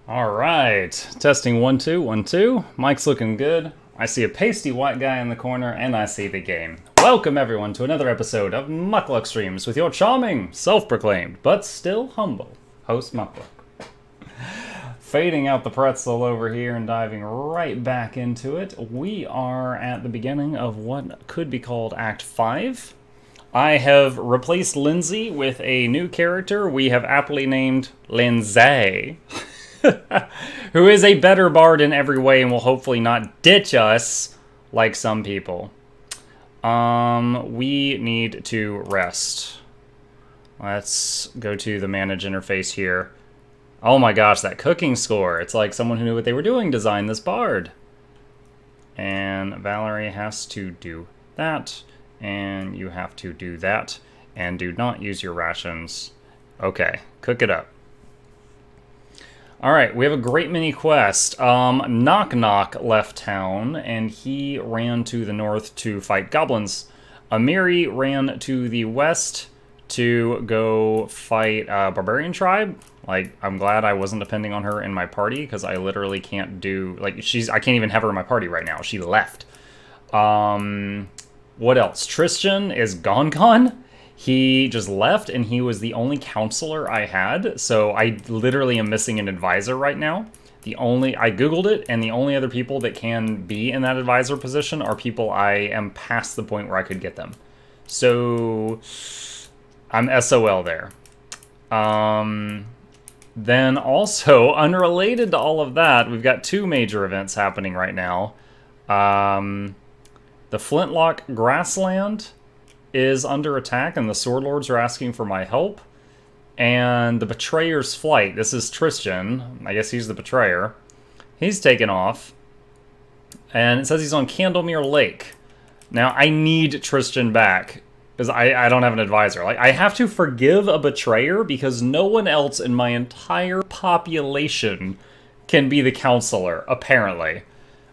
All right, testing 1 2 1 2. Mike's looking good. I see a pasty white guy in the corner, and I see the game. Welcome everyone to another episode of nok-nok Streams with your charming, self-proclaimed, but still humble host nok-nok. Fading out the pretzel over here and diving right back into it. We are at the beginning of what could be called Act 5. I have replaced Lindsay with a new character we have aptly named Lindsay. Who is a better bard in every way and will hopefully not ditch us like some people. We need to rest. Let's go to the manage interface here. Oh my gosh, that cooking score. It's like someone who knew what they were doing designed this bard. And Valerie has to do that. And you have to do that. And do not use your rations. Okay, cook it up. Alright, we have a great mini quest. Nok-nok left town, and he ran to the north to fight goblins. Amiri ran to the west to go fight a barbarian tribe. Like, I'm glad I wasn't depending on her in my party, because I literally can't do... Like, I can't even have her in my party right now. She left. What else? Tristan is gone. He just left, and he was the only counselor I had, so I literally am missing an advisor right now. I googled it, and the only other people that can be in that advisor position are people I am past the point where I could get them. So, I'm SOL there. Then also, unrelated to all of that, we've got two major events happening right now. The Flintlock Grassland is under attack, and the Swordlords are asking for my help. And the Betrayer's Flight, this is Tristan, I guess he's the Betrayer. He's taken off, and it says he's on Candlemere Lake. Now, I need Tristan back, because I don't have an advisor. Like, I have to forgive a Betrayer, because no one else in my entire population can be the counselor, apparently.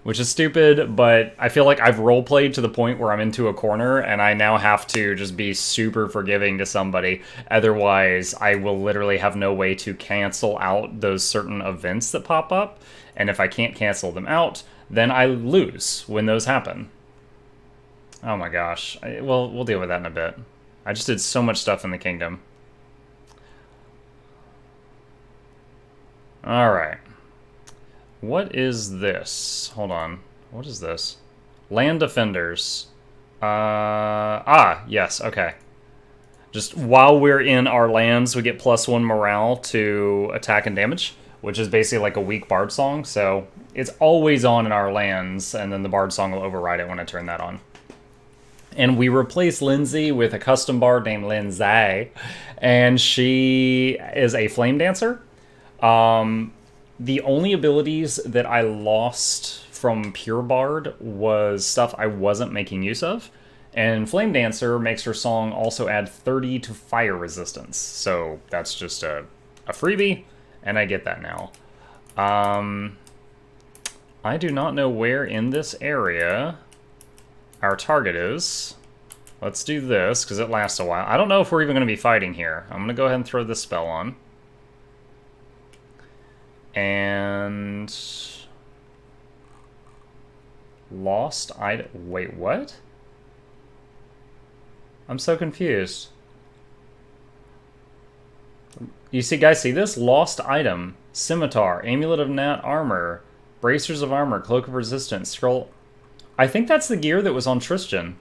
Which is stupid, but I feel like I've roleplayed to the point where I'm into a corner, and I now have to just be super forgiving to somebody. Otherwise, I will literally have no way to cancel out those certain events that pop up. And if I can't cancel them out, then I lose when those happen. Oh my gosh. Well, we'll deal with that in a bit. I just did so much stuff in the kingdom. Alright. What is this? Hold on. What is this? Land Defenders. Yes, okay. Just while we're in our lands, we get +1 morale to attack and damage, which is basically like a weak bard song, so it's always on in our lands, and then the bard song will override it when I turn that on. And we replace Lindsay with a custom bard named Lindsay, and she is a flame dancer. The only abilities that I lost from Pure Bard was stuff I wasn't making use of. And Flame Dancer makes her song also add 30 to fire resistance. So that's just a freebie, and I get that now. I do not know where in this area our target is. Let's do this, because it lasts a while. I don't know if we're even going to be fighting here. I'm going to go ahead and throw this spell on. And lost item. Wait, what? I'm so confused. You see, guys, see this? Lost item. Scimitar, Amulet of Nat Armor, Bracers of Armor, Cloak of Resistance, Scroll. I think that's the gear that was on Tristan.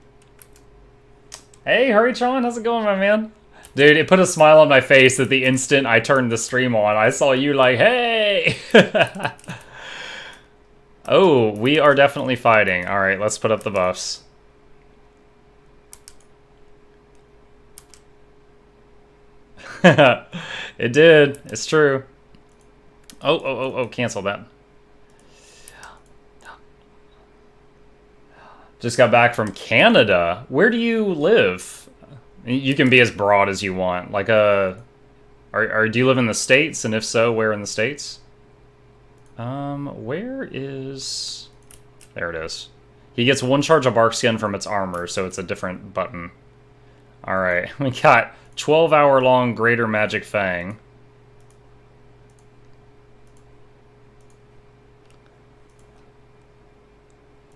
Hey, Hurry-chan, how's it going, my man? Dude, it put a smile on my face that the instant I turned the stream on, I saw you like, hey! Oh, we are definitely fighting. Alright, let's put up the buffs. It did. It's true. Oh, cancel that. Just got back from Canada. Where do you live? You can be as broad as you want. Like do you live in the States? And if so, where in the States? Where is... There it is. He gets 1 charge of bark skin from its armor, so it's a different button. Alright, we got 12-hour-long Greater Magic Fang.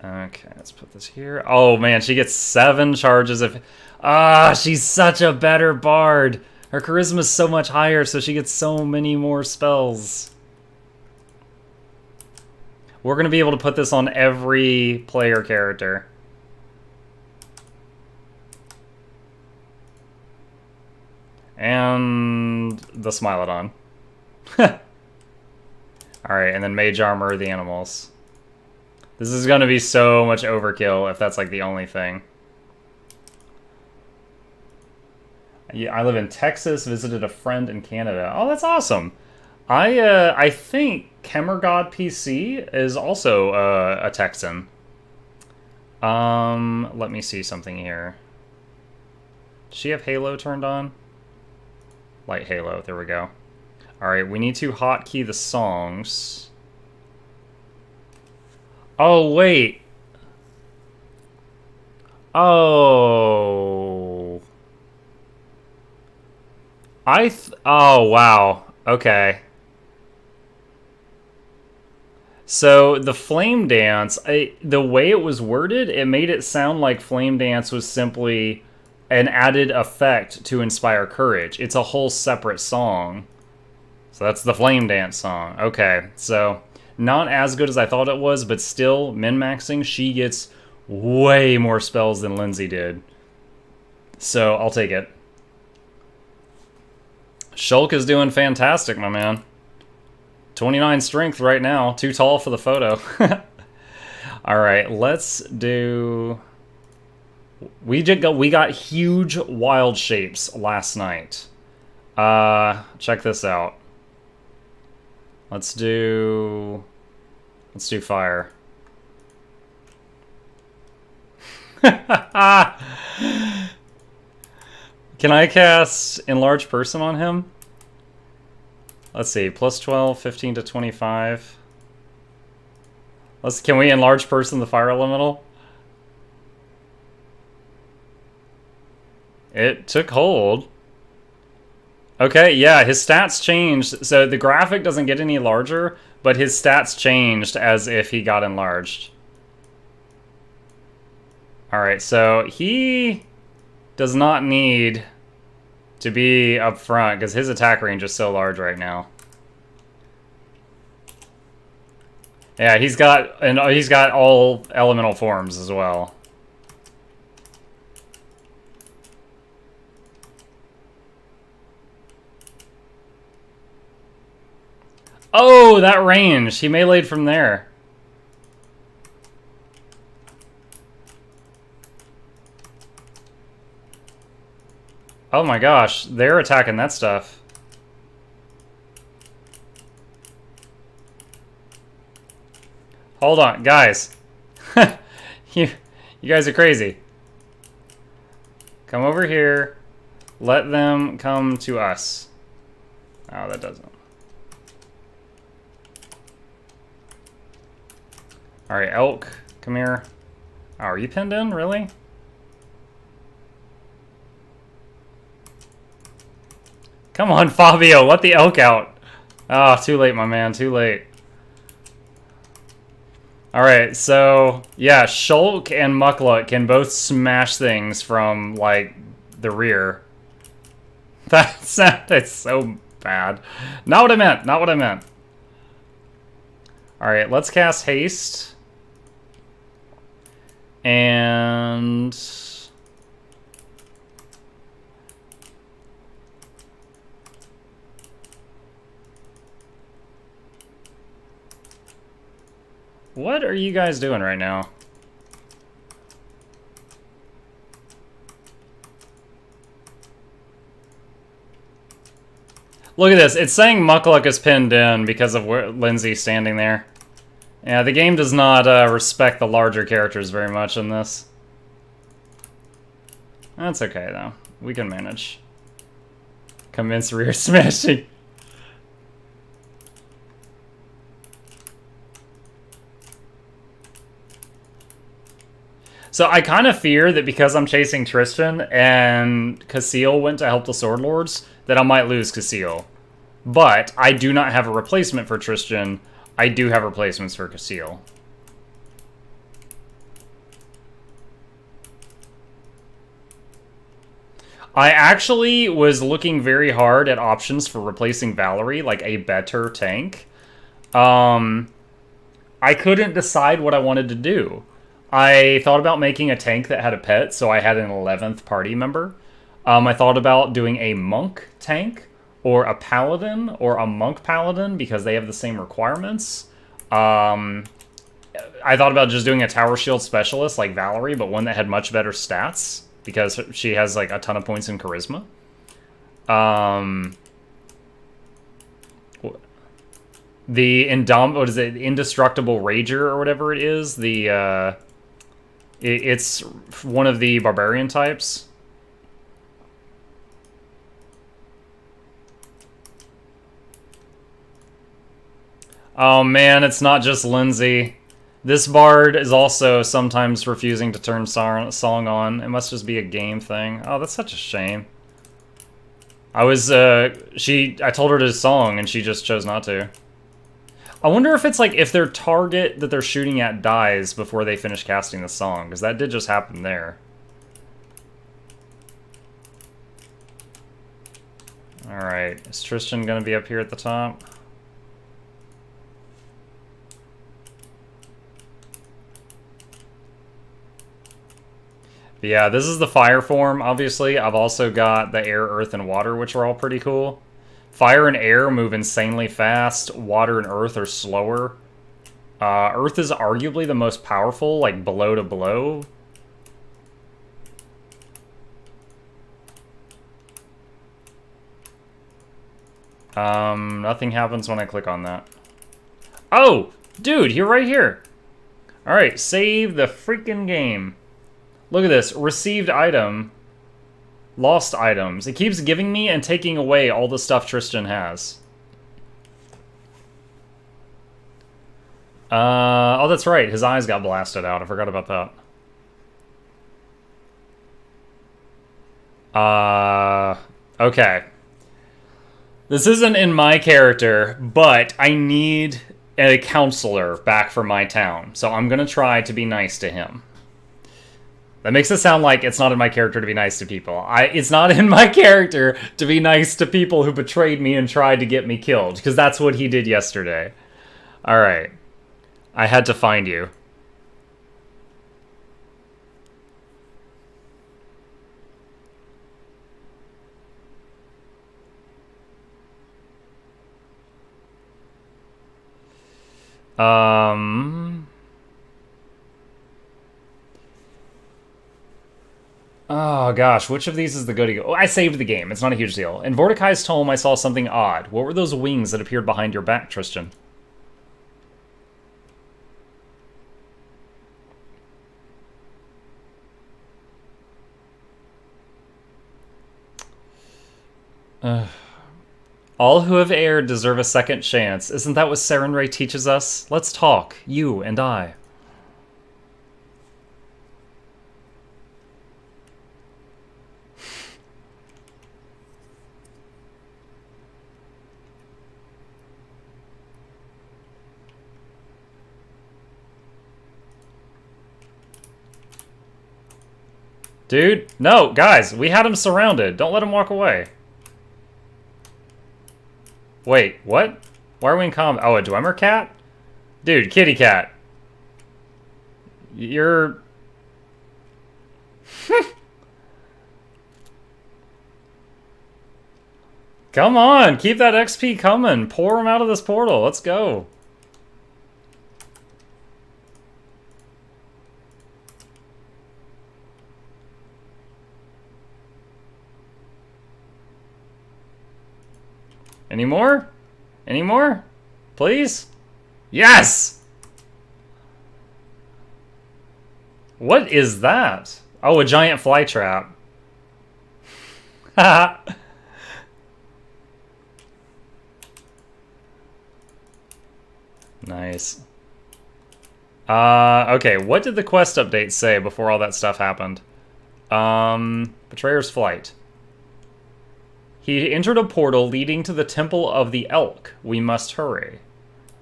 Okay, let's put this here. Oh man, she gets 7 charges of... she's such a better bard! Her charisma's so much higher, so she gets so many more spells. We're going to be able to put this on every player character. And the Smilodon. Alright, and then Mage Armor, the animals. This is going to be so much overkill if that's like the only thing. Yeah, I live in Texas, visited a friend in Canada. Oh, that's awesome. I think Kemergod PC is also a Texan. Let me see something here. Does she have Halo turned on? Light Halo, there we go. Alright, we need to hotkey the songs. Oh, wait. Oh. Oh, wow. Okay. So, the Flame Dance, the way it was worded, it made it sound like Flame Dance was simply an added effect to inspire courage. It's a whole separate song. So that's the Flame Dance song. Okay, so not as good as I thought it was, but still, min-maxing, she gets way more spells than Lindsay did. So, I'll take it. Shulk is doing fantastic, my man. 29 strength right now. Too tall for the photo. Alright, let's do... We got huge wild shapes last night. Check this out. Let's do fire. Can I cast Enlarge Person on him? Let's see, plus 12, 15 to 25. Can we Enlarge Person the Fire Elemental? It took hold. Okay, yeah, his stats changed. So the graphic doesn't get any larger, but his stats changed as if he got enlarged. Alright, so he does not need to be up front because his attack range is so large right now. Yeah, he's got all elemental forms as well. Oh, that range! He meleeed from there. Oh my gosh, they're attacking that stuff. Hold on, guys. you guys are crazy. Come over here. Let them come to us. Oh, that doesn't. Alright, Elk, come here. Oh, are you pinned in? Really? Come on, Fabio, let the Elk out. Oh, too late, my man, too late. Alright, so, yeah, Shulk and Mukluk can both smash things from, like, the rear. That's so bad. Not what I meant, not what I meant. Alright, let's cast Haste. And... what are you guys doing right now? Look at this. It's saying nok-nok is pinned in because of where Lindsay standing there. Yeah, the game does not respect the larger characters very much in this. That's okay, though. We can manage. Commence rear smashing. So I kind of fear that because I'm chasing Tristan and Casil went to help the Swordlords, that I might lose Casil. But I do not have a replacement for Tristan. I do have replacements for Casil. I actually was looking very hard at options for replacing Valerie, like a better tank. I couldn't decide what I wanted to do. I thought about making a tank that had a pet, so I had an 11th party member. I thought about doing a monk tank, or a paladin, or a monk paladin, because they have the same requirements. I thought about just doing a tower shield specialist like Valerie, but one that had much better stats, because she has like a ton of points in charisma. The what is it? Indestructible Rager or whatever it is. It's one of the barbarian types. Oh man, it's not just Lindsay. This bard is also sometimes refusing to turn song on. It must just be a game thing. Oh, that's such a shame. I told her to song and she just chose not to. I wonder if it's like if their target that they're shooting at dies before they finish casting the song, because that did just happen there. Alright, is Tristan gonna be up here at the top? But yeah, this is the fire form, obviously. I've also got the air, earth, and water, which are all pretty cool. Fire and air move insanely fast. Water and earth are slower. Earth is arguably the most powerful, like blow to blow. Nothing happens when I click on that. Oh, dude, you're right here. All right, save the freaking game. Look at this, received item. Lost items. It keeps giving me and taking away all the stuff Tristan has. Oh, that's right. His eyes got blasted out. I forgot about that. Okay. This isn't in my character, but I need a counselor back for my town. So I'm going to try to be nice to him. That makes it sound like it's not in my character to be nice to people. It's not in my character to be nice to people who betrayed me and tried to get me killed, because that's what he did yesterday. Alright. I had to find you. Oh gosh, which of these is the goodie? Oh, I saved the game. It's not a huge deal. In Vorticai's tome, I saw something odd. What were those wings that appeared behind your back, Tristan? All who have erred deserve a second chance. Isn't that what Sarenrae teaches us? Let's talk, you and I. Dude, no, guys, we had him surrounded. Don't let him walk away. Wait, what? Why are we in combat? Oh, a Dwemer cat? Dude, kitty cat. You're... Come on, keep that XP coming. Pour him out of this portal. Let's go. Any more? Any more? Please? Yes! What is that? Oh, a giant fly trap. Nice. Okay, what did the quest update say before all that stuff happened? Betrayer's Flight. He entered a portal leading to the Temple of the Elk. We must hurry.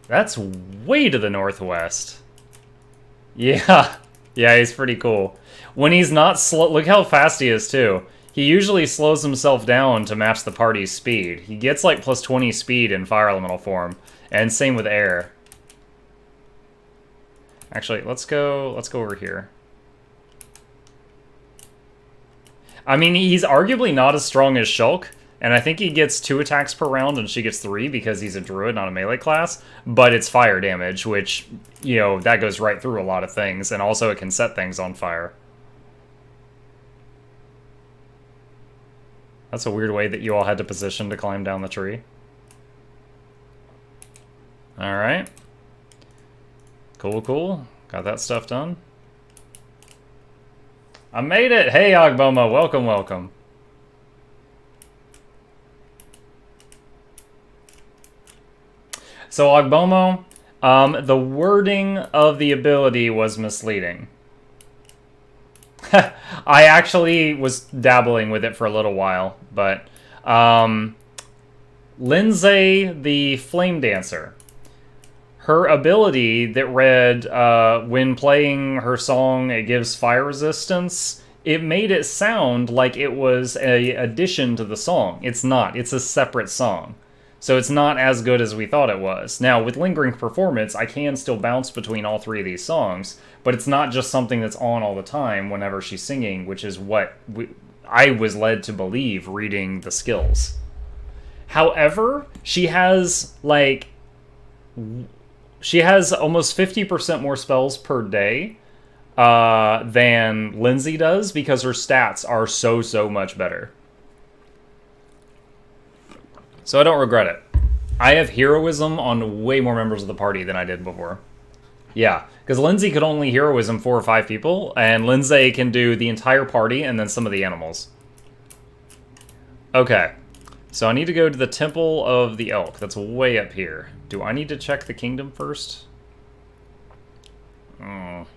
That's way to the northwest. Yeah. Yeah, he's pretty cool. When he's not slow... Look how fast he is, too. He usually slows himself down to match the party's speed. He gets, like, plus 20 speed in Fire Elemental form. And same with air. Actually, let's go over here. I mean, he's arguably not as strong as Shulk, and I think he gets 2 attacks per round and she gets 3 because he's a druid, not a melee class, but it's fire damage, which, you know, that goes right through a lot of things, and also it can set things on fire. That's a weird way that you all had to position to climb down the tree. Alright. Cool, cool. Got that stuff done. I made it! Hey, Agboma, welcome, welcome. So, Agbomo, the wording of the ability was misleading. I actually was dabbling with it for a little while, but Lindsay, the Flame Dancer, her ability that read, when playing her song, it gives fire resistance, it made it sound like it was an addition to the song. It's not. It's a separate song. So it's not as good as we thought it was. Now, with Lingering Performance, I can still bounce between all 3 of these songs, but it's not just something that's on all the time whenever she's singing, which is what I was led to believe reading the skills. However, she has, like... She has almost 50% more spells per day than Lindsay does because her stats are so much better. So I don't regret it. I have heroism on way more members of the party than I did before. Yeah, because Lindsay could only heroism 4 or 5 people, and Lindsay can do the entire party and then some of the animals. Okay, so I need to go to the Temple of the Elk. That's way up here. Do I need to check the kingdom first? I'll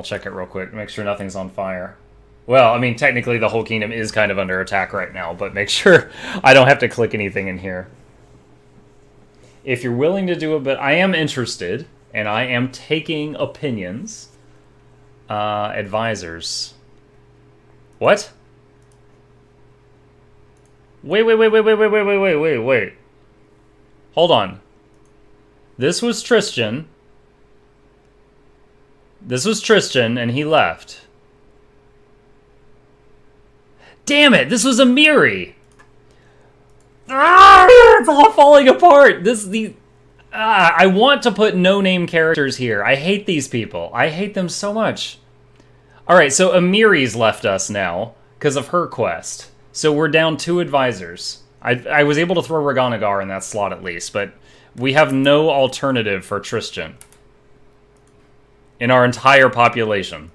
check it real quick, make sure nothing's on fire. Well, I mean, technically the whole kingdom is kind of under attack right now, but make sure I don't have to click anything in here. If you're willing to do it, but I am interested, and I am taking opinions. Advisors. What? Wait. Hold on. This was Tristan. This was Tristan, and he left. Damn it! This was Amiri! Ah, it's all falling apart! I want to put no-name characters here. I hate these people. I hate them so much. Alright, so Amiri's left us now, because of her quest. So we're down 2 advisors. I was able to throw Raganagar in that slot at least, but we have no alternative for Tristan in our entire population.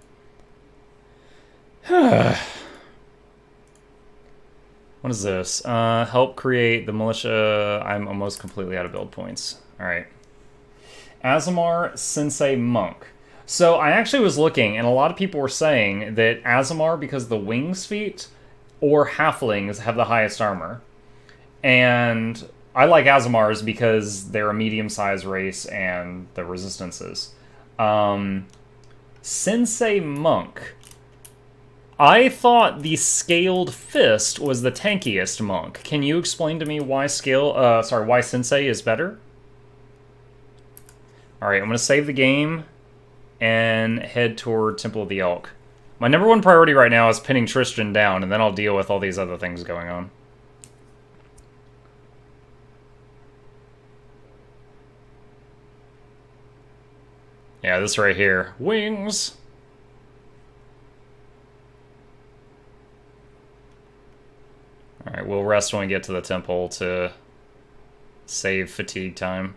What is this? Help create the militia. I'm almost completely out of build points. Alright. Azamar Sensei Monk. So I actually was looking, and a lot of people were saying that Azamar, because the wings feat, or halflings have the highest armor. And I like Azamar's because they're a medium-sized race and the resistances. Sensei Monk. I thought the Scaled Fist was the tankiest monk. Can you explain to me why why Sensei is better? Alright, I'm going to save the game and head toward Temple of the Elk. My number 1 priority right now is pinning Tristan down, and then I'll deal with all these other things going on. Yeah, this right here. Wings! Alright, we'll rest when we get to the temple to save fatigue time.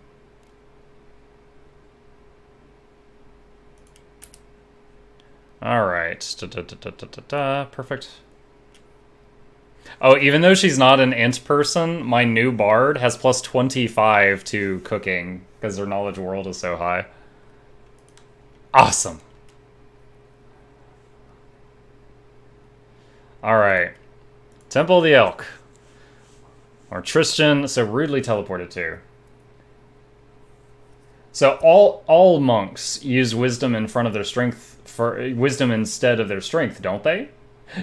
Alright. Perfect. Oh, even though she's not an int person, my new bard has plus 25 to cooking, because their knowledge world is so high. Awesome. Alright. Temple of the Elk. Or Tristan, so rudely teleported to. So all monks use wisdom in front of their strength, for wisdom instead of their strength, don't they?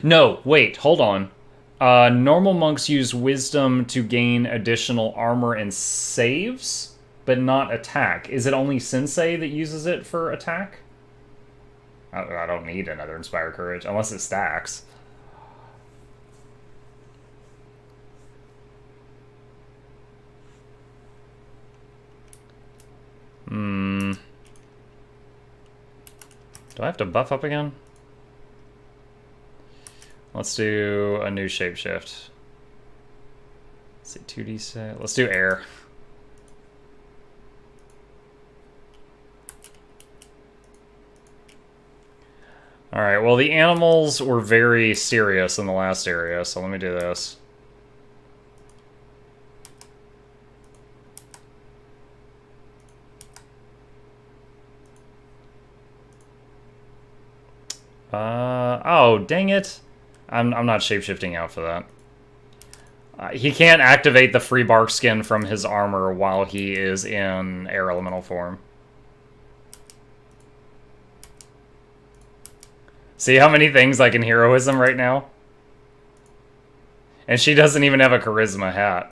No, wait, hold on. Normal monks use wisdom to gain additional armor and saves, but not attack. Is it only Sensei that uses it for attack? I don't need another Inspire Courage, unless it stacks. Do I have to buff up again? Let's do a new shapeshift. Let's see, 2d6. Let's do air. Alright, well the animals were very serious in the last area, so let me do this. Oh, dang it. I'm not shapeshifting out for that. He can't activate the free bark skin from his armor while he is in air elemental form. See how many things I can heroism right now? And she doesn't even have a charisma hat.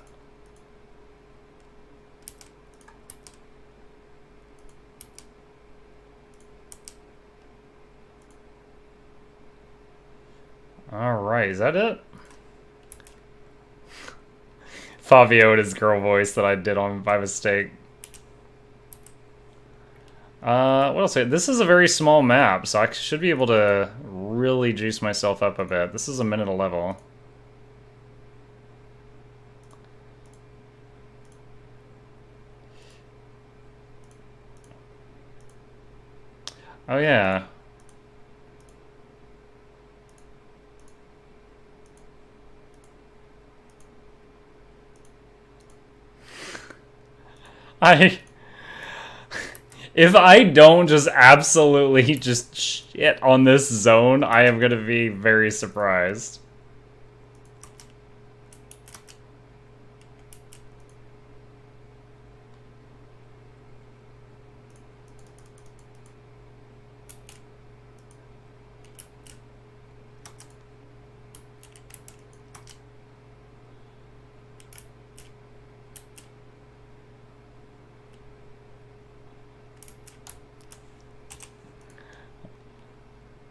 Alright, is that it? Fabio and his girl voice that I did on by mistake. What else? This is a very small map, so I should be able to really juice myself up a bit. This is a minute a level. Oh yeah. If I don't just absolutely just shit on this zone, I am gonna be very surprised.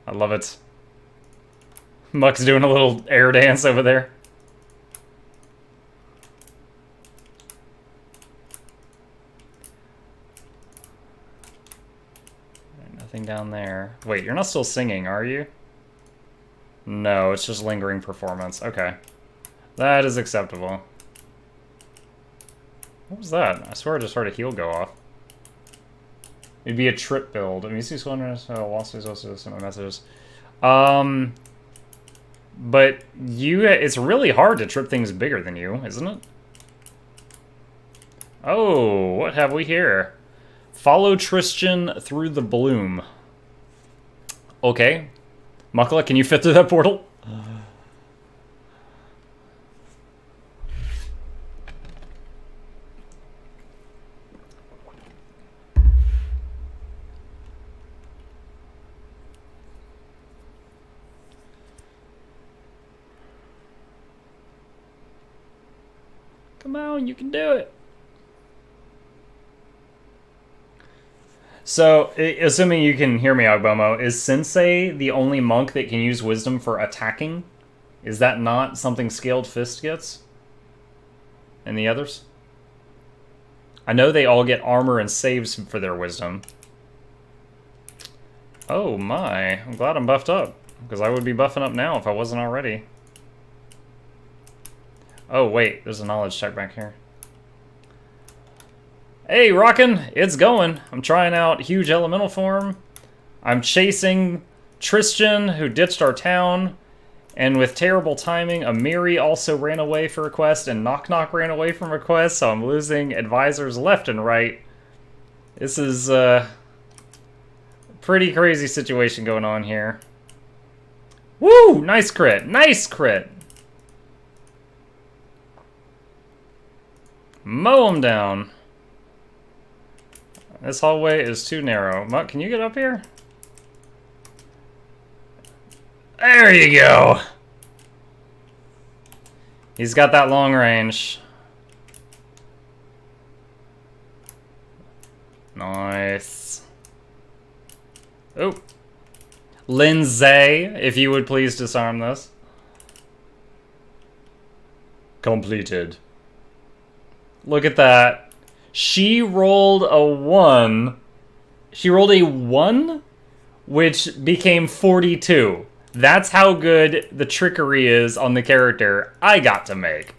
I love it. Muck's doing a little air dance over there. Nothing down there. Wait, you're not still singing, are you? No, it's just lingering performance. Okay. That is acceptable. What was that? I swear I just heard a heal go off. It'd be a trip build. Music Squadron lost his also some messages. But it's really hard to trip things bigger than you, isn't it? Oh, what have we here? Follow Tristan through the bloom. Okay. Makala, can you fit through that portal? Come on, you can do it. So, assuming you can hear me, Agbomo, is Sensei the only monk that can use wisdom for attacking? Is that not something Scaled Fist gets? And the others? I know they all get armor and saves for their wisdom. Oh my, I'm glad I'm buffed up. Because I would be buffing up now if I wasn't already. Oh, wait. There's a knowledge check back here. Hey, rockin'. It's going. I'm trying out huge elemental form. I'm chasing Tristan, who ditched our town. And with terrible timing, Amiri also ran away for a quest, and Nok-nok ran away from a quest, so I'm losing advisors left and right. This is a pretty crazy situation going on here. Woo! Nice crit! Nice crit! Mow him down. This hallway is too narrow. Muck, can you get up here? There you go! He's got that long range. Nice. Oh. Lindsay, if you would please disarm this. Completed. Look at that. She rolled a 1. She rolled a 1, which became 42. That's how good the trickery is on the character I got to make.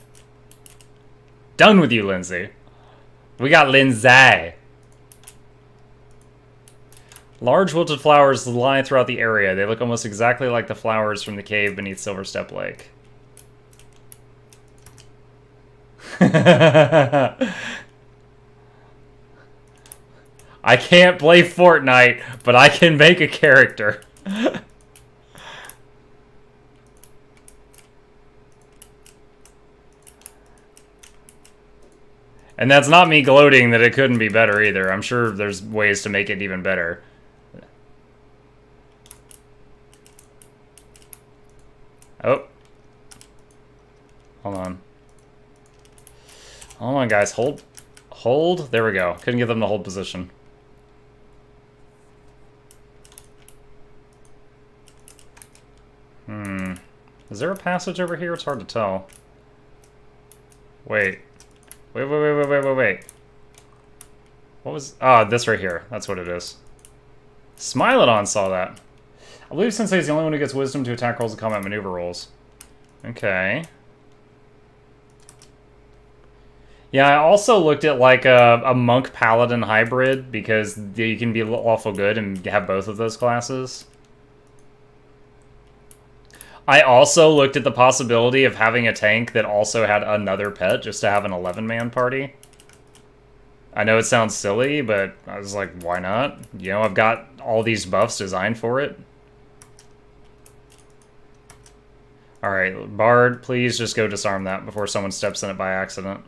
Done with you, Lindsay. We got Lindsay. Large wilted flowers lie throughout the area. They look almost exactly like the flowers from the cave beneath Silverstep Lake. I can't play Fortnite, but I can make a character. And that's not me gloating that it couldn't be better either. I'm sure there's ways to make it even better. Oh. Hold on. Hold on, guys. Hold. Hold. There we go. Couldn't get them to hold position. Is there a passage over here? It's hard to tell. Wait. Wait. What was... Ah, this right here. That's what it is. Smilodon saw that. I believe Sensei is the only one who gets wisdom to attack rolls and combat maneuver rolls. Okay. Yeah, I also looked at like a monk paladin hybrid because you can be lawful good and have both of those classes. I also looked at the possibility of having a tank that also had another pet just to have an 11-man party. I know it sounds silly, but I was like, why not? You know, I've got all these buffs designed for it. Alright, Bard, please just go disarm that before someone steps in it by accident.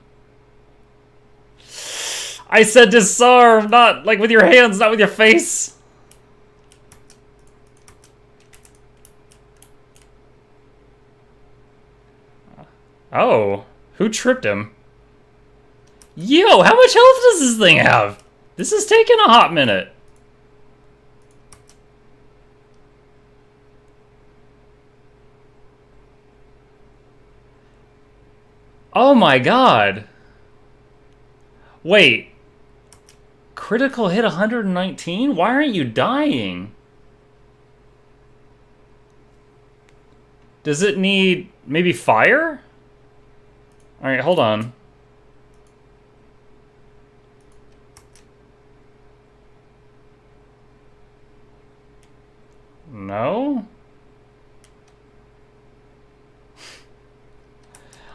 I said disarm, not like with your hands, not with your face! Oh, who tripped him? Yo, how much health does this thing have? This is taking a hot minute. Oh my god. Wait. Critical hit 119? Why aren't you dying? Does it need maybe fire? Alright, hold on. No?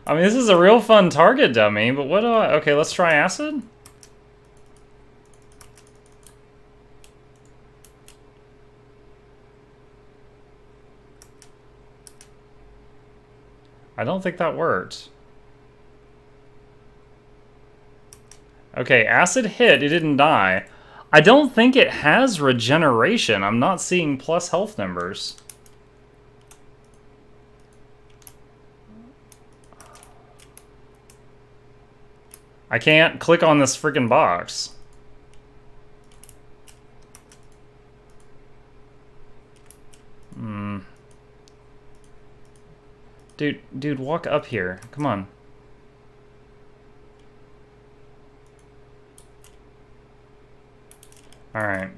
I mean, this is a real fun target dummy, but what do I... Okay, let's try acid? I don't think that worked. Okay, acid hit, it didn't die. I don't think it has regeneration. I'm not seeing plus health numbers. I can't click on this freaking box. Dude, walk up here. Come on. Alright.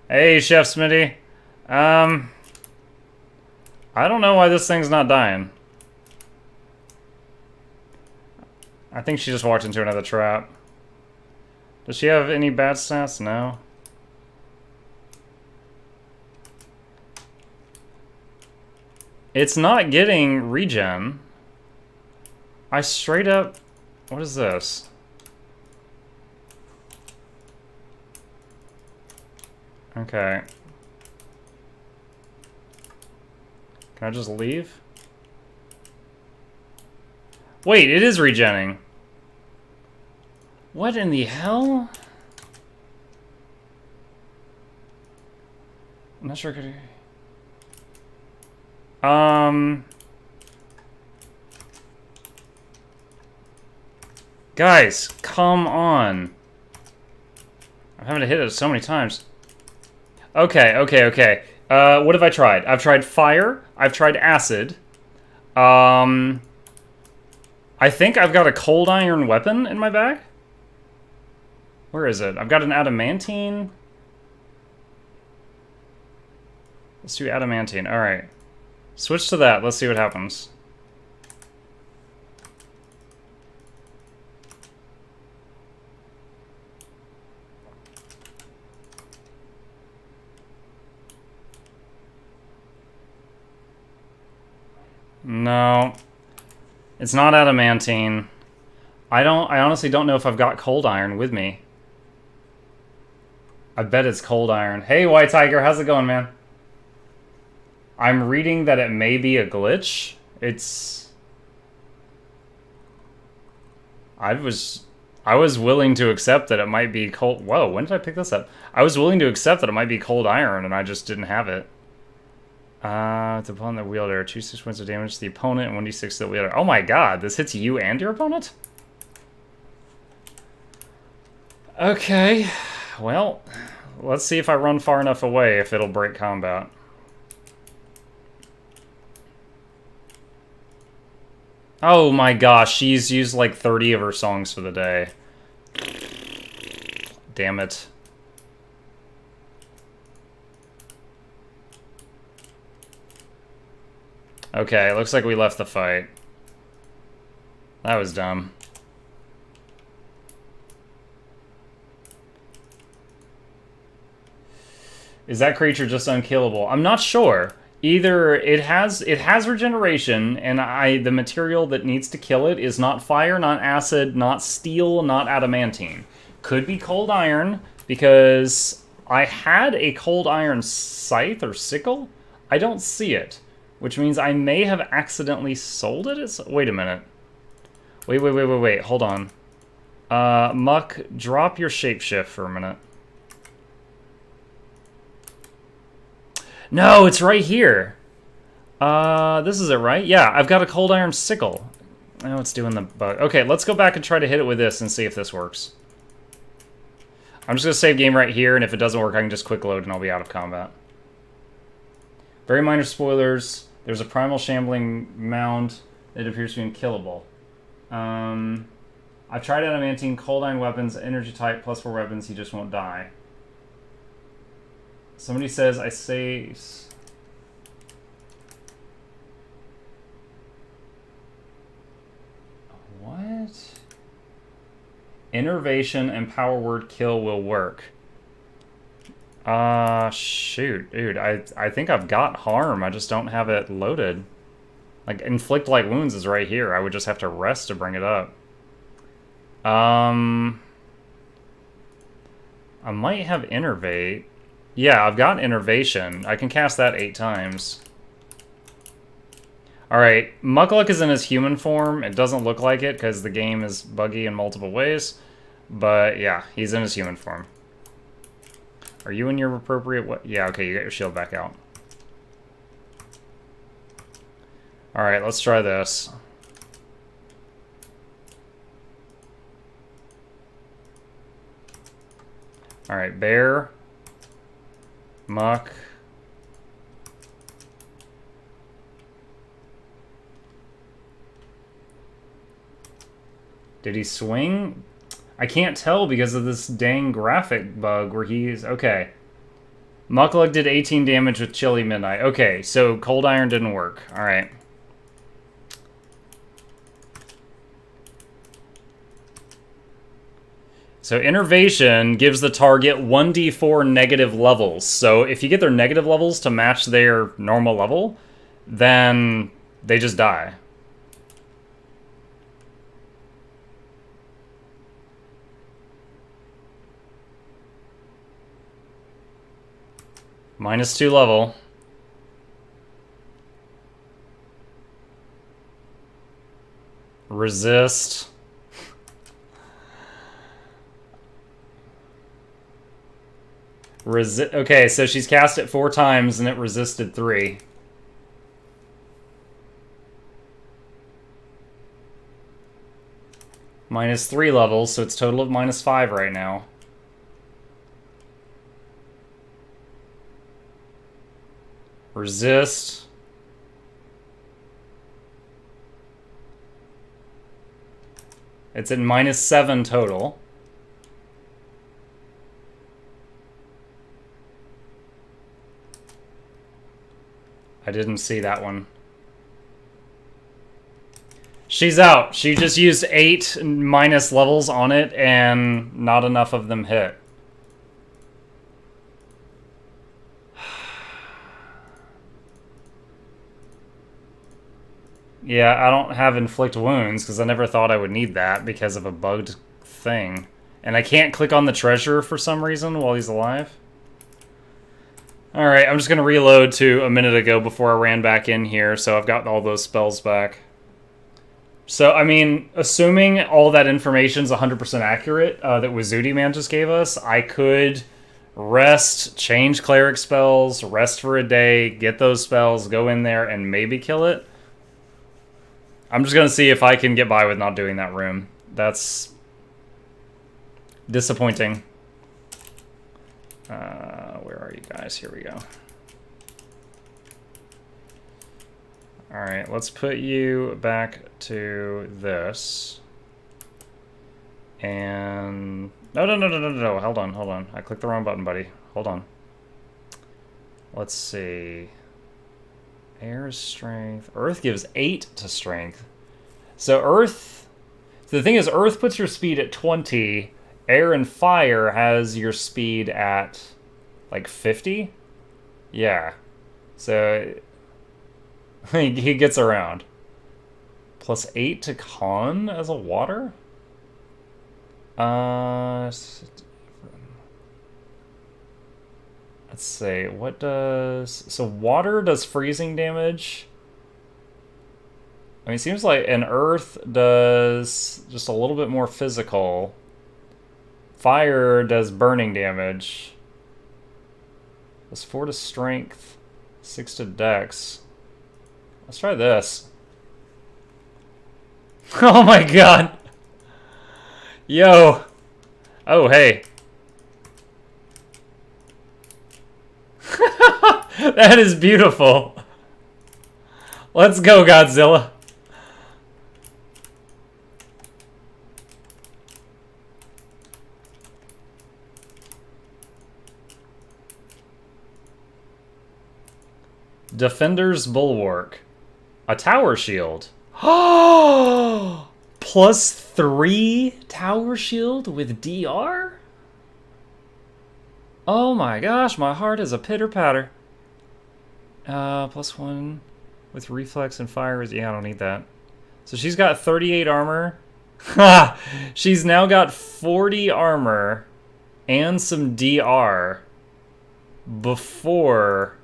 Hey, Chef Smitty. I don't know why this thing's not dying. I think she just walked into another trap. Does she have any bad stats? No. It's not getting regen. I straight up... What is this? Okay. Can I just leave? Wait, it is regenning. What in the hell? I'm not sure. Guys, come on. I'm having to hit it so many times. Okay. What have I tried? I've tried fire. I've tried acid. I think I've got a cold iron weapon in my bag. Where is it? I've got an adamantine. Let's do adamantine. Alright. Switch to that. Let's see what happens. No. It's not adamantine. I honestly don't know if I've got cold iron with me. I bet it's cold iron. Hey, White Tiger, how's it going, man? I'm reading that it may be a glitch. I was willing to accept that it might be cold... Whoa, when did I pick this up? I was willing to accept that it might be cold iron, and I just didn't have it. The opponent, the wielder. 2d6 points of damage to the opponent, and 1d6 to the wielder. Oh my god, this hits you and your opponent? Okay. Well, let's see if I run far enough away if it'll break combat. Oh my gosh, she's used like 30 of her songs for the day. Damn it. Okay, looks like we left the fight. That was dumb. Is that creature just unkillable? I'm not sure. Either it has regeneration, and the material that needs to kill it is not fire, not acid, not steel, not adamantine. Could be cold iron, because I had a cold iron scythe or sickle. I don't see it, which means I may have accidentally sold it. Wait a minute. Wait. Hold on. Muck, drop your shapeshift for a minute. No, it's right here. This is it, right? Yeah, I've got a cold iron sickle. Oh, it's doing the bug. Okay, let's go back and try to hit it with this and see if this works. I'm just going to save game right here, and if it doesn't work, I can just quick load and I'll be out of combat. Very minor spoilers. There's a primal shambling mound that appears to be unkillable. I've tried adamantine, cold iron weapons, energy type, +4 weapons, he just won't die. Somebody says, I say... What? Innervation and power word kill will work. Shoot. Dude, I think I've got harm. I just don't have it loaded. Like, inflict light wounds is right here. I would just have to rest to bring it up. I might have innervate. Yeah, I've got innervation. I can cast that 8 times. Alright, nok-nok is in his human form. It doesn't look like it because the game is buggy in multiple ways. But yeah, he's in his human form. Are you in your appropriate way? Yeah, okay, you got your shield back out. Alright, let's try this. Alright, bear. Muck. Did he swing? I can't tell because of this dang graphic bug where he's... Okay. nok-nok did 18 damage with Chilly Midnight. Okay, so Cold Iron didn't work. Alright. So Innervation gives the target 1d4 negative levels. So if you get their negative levels to match their normal level, then they just die. -2 level. Resist. Okay, so she's cast it 4 times and it resisted 3. -3 levels, so it's total of -5 right now. Resist. It's at -7 total. I didn't see that one. She's out. She just used 8 minus levels on it, and not enough of them hit. Yeah, I don't have Inflict Wounds, because I never thought I would need that because of a bugged thing. And I can't click on the treasure for some reason while he's alive. Alright, I'm just going to reload to a minute ago before I ran back in here, so I've got all those spells back. So, I mean, assuming all that information's 100% accurate that Wizudi Man just gave us, I could rest, change cleric spells, rest for a day, get those spells, go in there, and maybe kill it. I'm just going to see if I can get by with not doing that room. That's disappointing. Where are you guys? Here we go. Alright, let's put you back to this. And... No. Hold on. I clicked the wrong button, buddy. Hold on. Let's see. Air is strength. Earth gives 8 to strength. So Earth... So the thing is, Earth puts your speed at 20. Air and Fire has your speed at, like, 50? Yeah. So... he gets around. +8 to con as a water? Let's see, what does... So water does freezing damage. I mean, it seems like an earth does just a little bit more physical. Fire does burning damage. Does 4 to strength, 6 to dex. Let's try this. Oh my god! Yo! Oh, hey. That is beautiful. Let's go, Godzilla. Defender's Bulwark. A tower shield. Oh! +3 tower shield with DR? Oh my gosh, my heart is a pitter-patter. +1 with reflex and fire. Yeah, I don't need that. So she's got 38 armor. Ha! She's now got 40 armor and some DR before...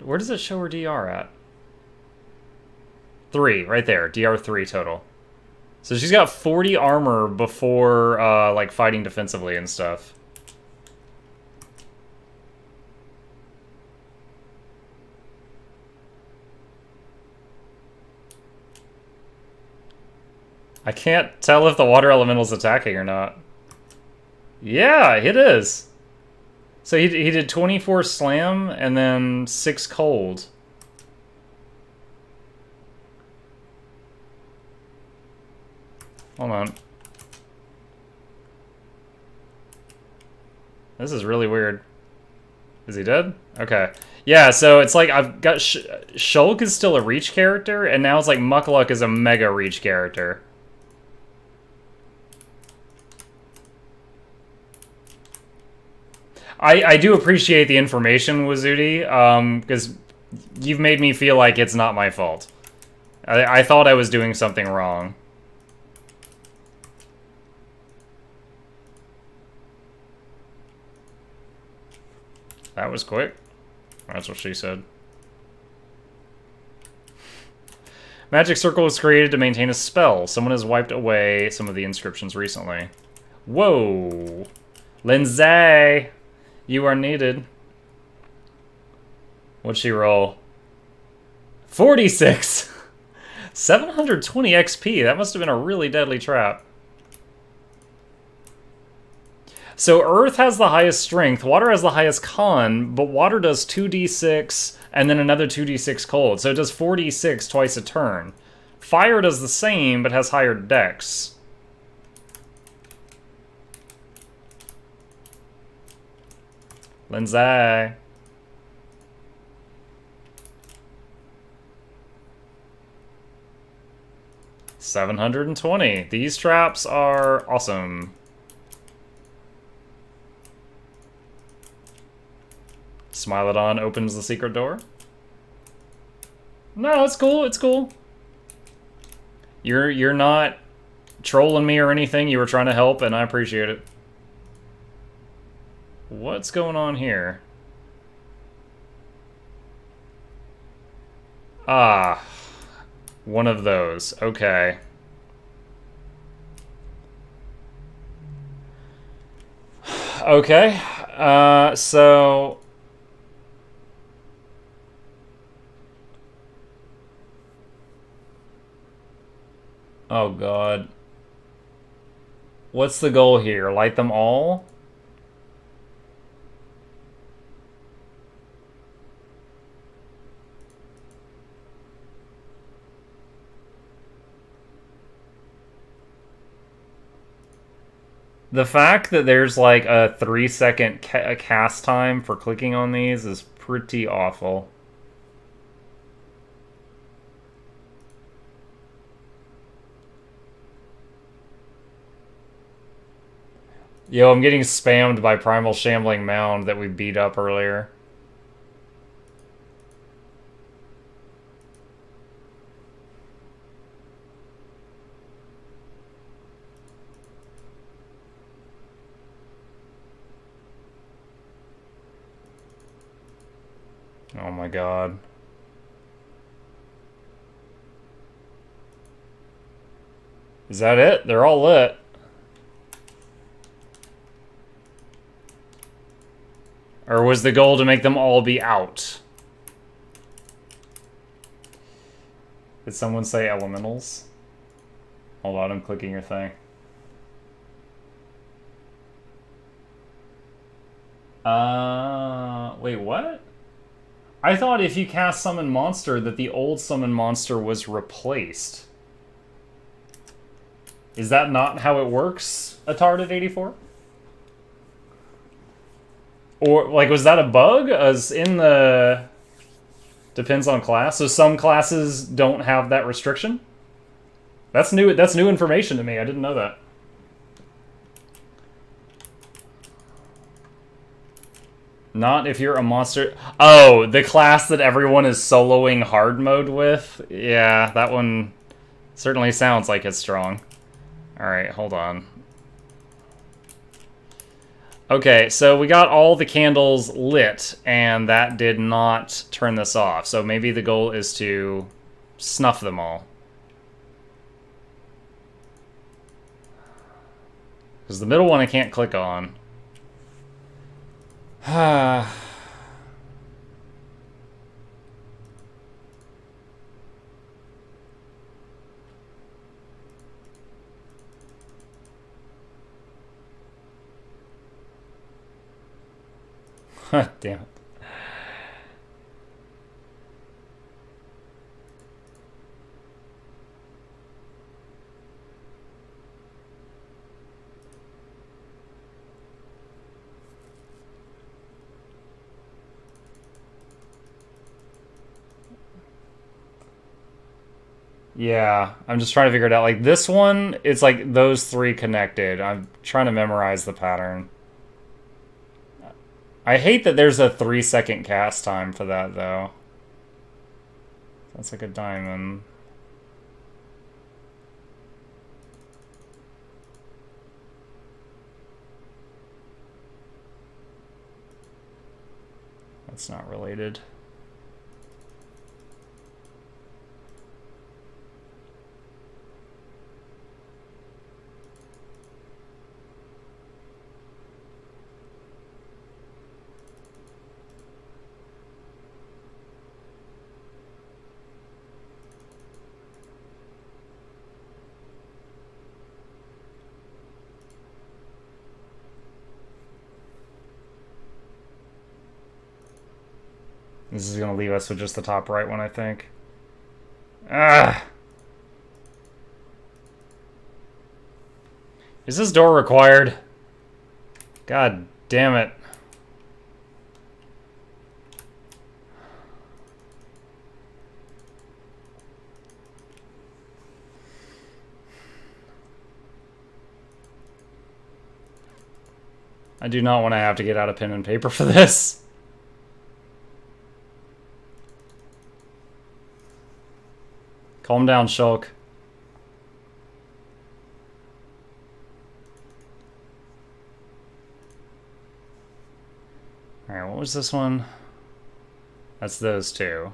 Where does it show her DR at? 3, right there. DR 3 total. So she's got 40 armor before, like, fighting defensively and stuff. I can't tell if the water elemental's attacking or not. Yeah, it is. So he did 24 slam and then 6 cold. Hold on. This is really weird. Is he dead? Okay. Yeah, so it's like I've got... Shulk is still a reach character, and now it's like nok-nok is a mega reach character. I do appreciate the information, Wazudi, because you've made me feel like it's not my fault. I thought I was doing something wrong. That was quick. That's what she said. Magic Circle was created to maintain a spell. Someone has wiped away some of the inscriptions recently. Whoa. Lindsay! You are needed. What'd she roll? 46! 720 XP. That must have been a really deadly trap. So Earth has the highest strength, Water has the highest con, but Water does 2d6 and then another 2d6 cold. So it does 4d6 twice a turn. Fire does the same, but has higher dex. Lindsay. $720. These traps are awesome. Smilodon opens the secret door. No, it's cool, it's cool. You're not trolling me or anything. You were trying to help, and I appreciate it. What's going on here? Ah, one of those. Okay. Okay, so... Oh god. What's the goal here? Light them all? The fact that there's like a 3-second cast time for clicking on these is pretty awful. Yo, I'm getting spammed by Primal Shambling Mound that we beat up earlier. Oh my god. Is that it? They're all lit. Or was the goal to make them all be out? Did someone say elementals? Hold on, I'm clicking your thing. Wait, what? I thought if you cast Summon Monster that the old Summon Monster was replaced. Is that not how it works, Atarded84? Or, like, was that a bug? As in the... Depends on class. So some classes don't have that restriction? That's new information to me. I didn't know that. Not if you're a monster... Oh, the class that everyone is soloing hard mode with? Yeah, that one certainly sounds like it's strong. Alright, hold on. Okay, so we got all the candles lit, and that did not turn this off. So maybe the goal is to snuff them all. Because the middle one I can't click on. Damn it. Yeah, I'm just trying to figure it out. Like, this one, it's like those three connected. I'm trying to memorize the pattern. I hate that there's a 3-second cast time for that, though. That's like a diamond. That's not related. This is going to leave us with just the top right one, I think. Ah! Is this door required? God damn it. I do not want to have to get out a pen and paper for this. Calm down, Shulk. Alright, what was this one? That's those two.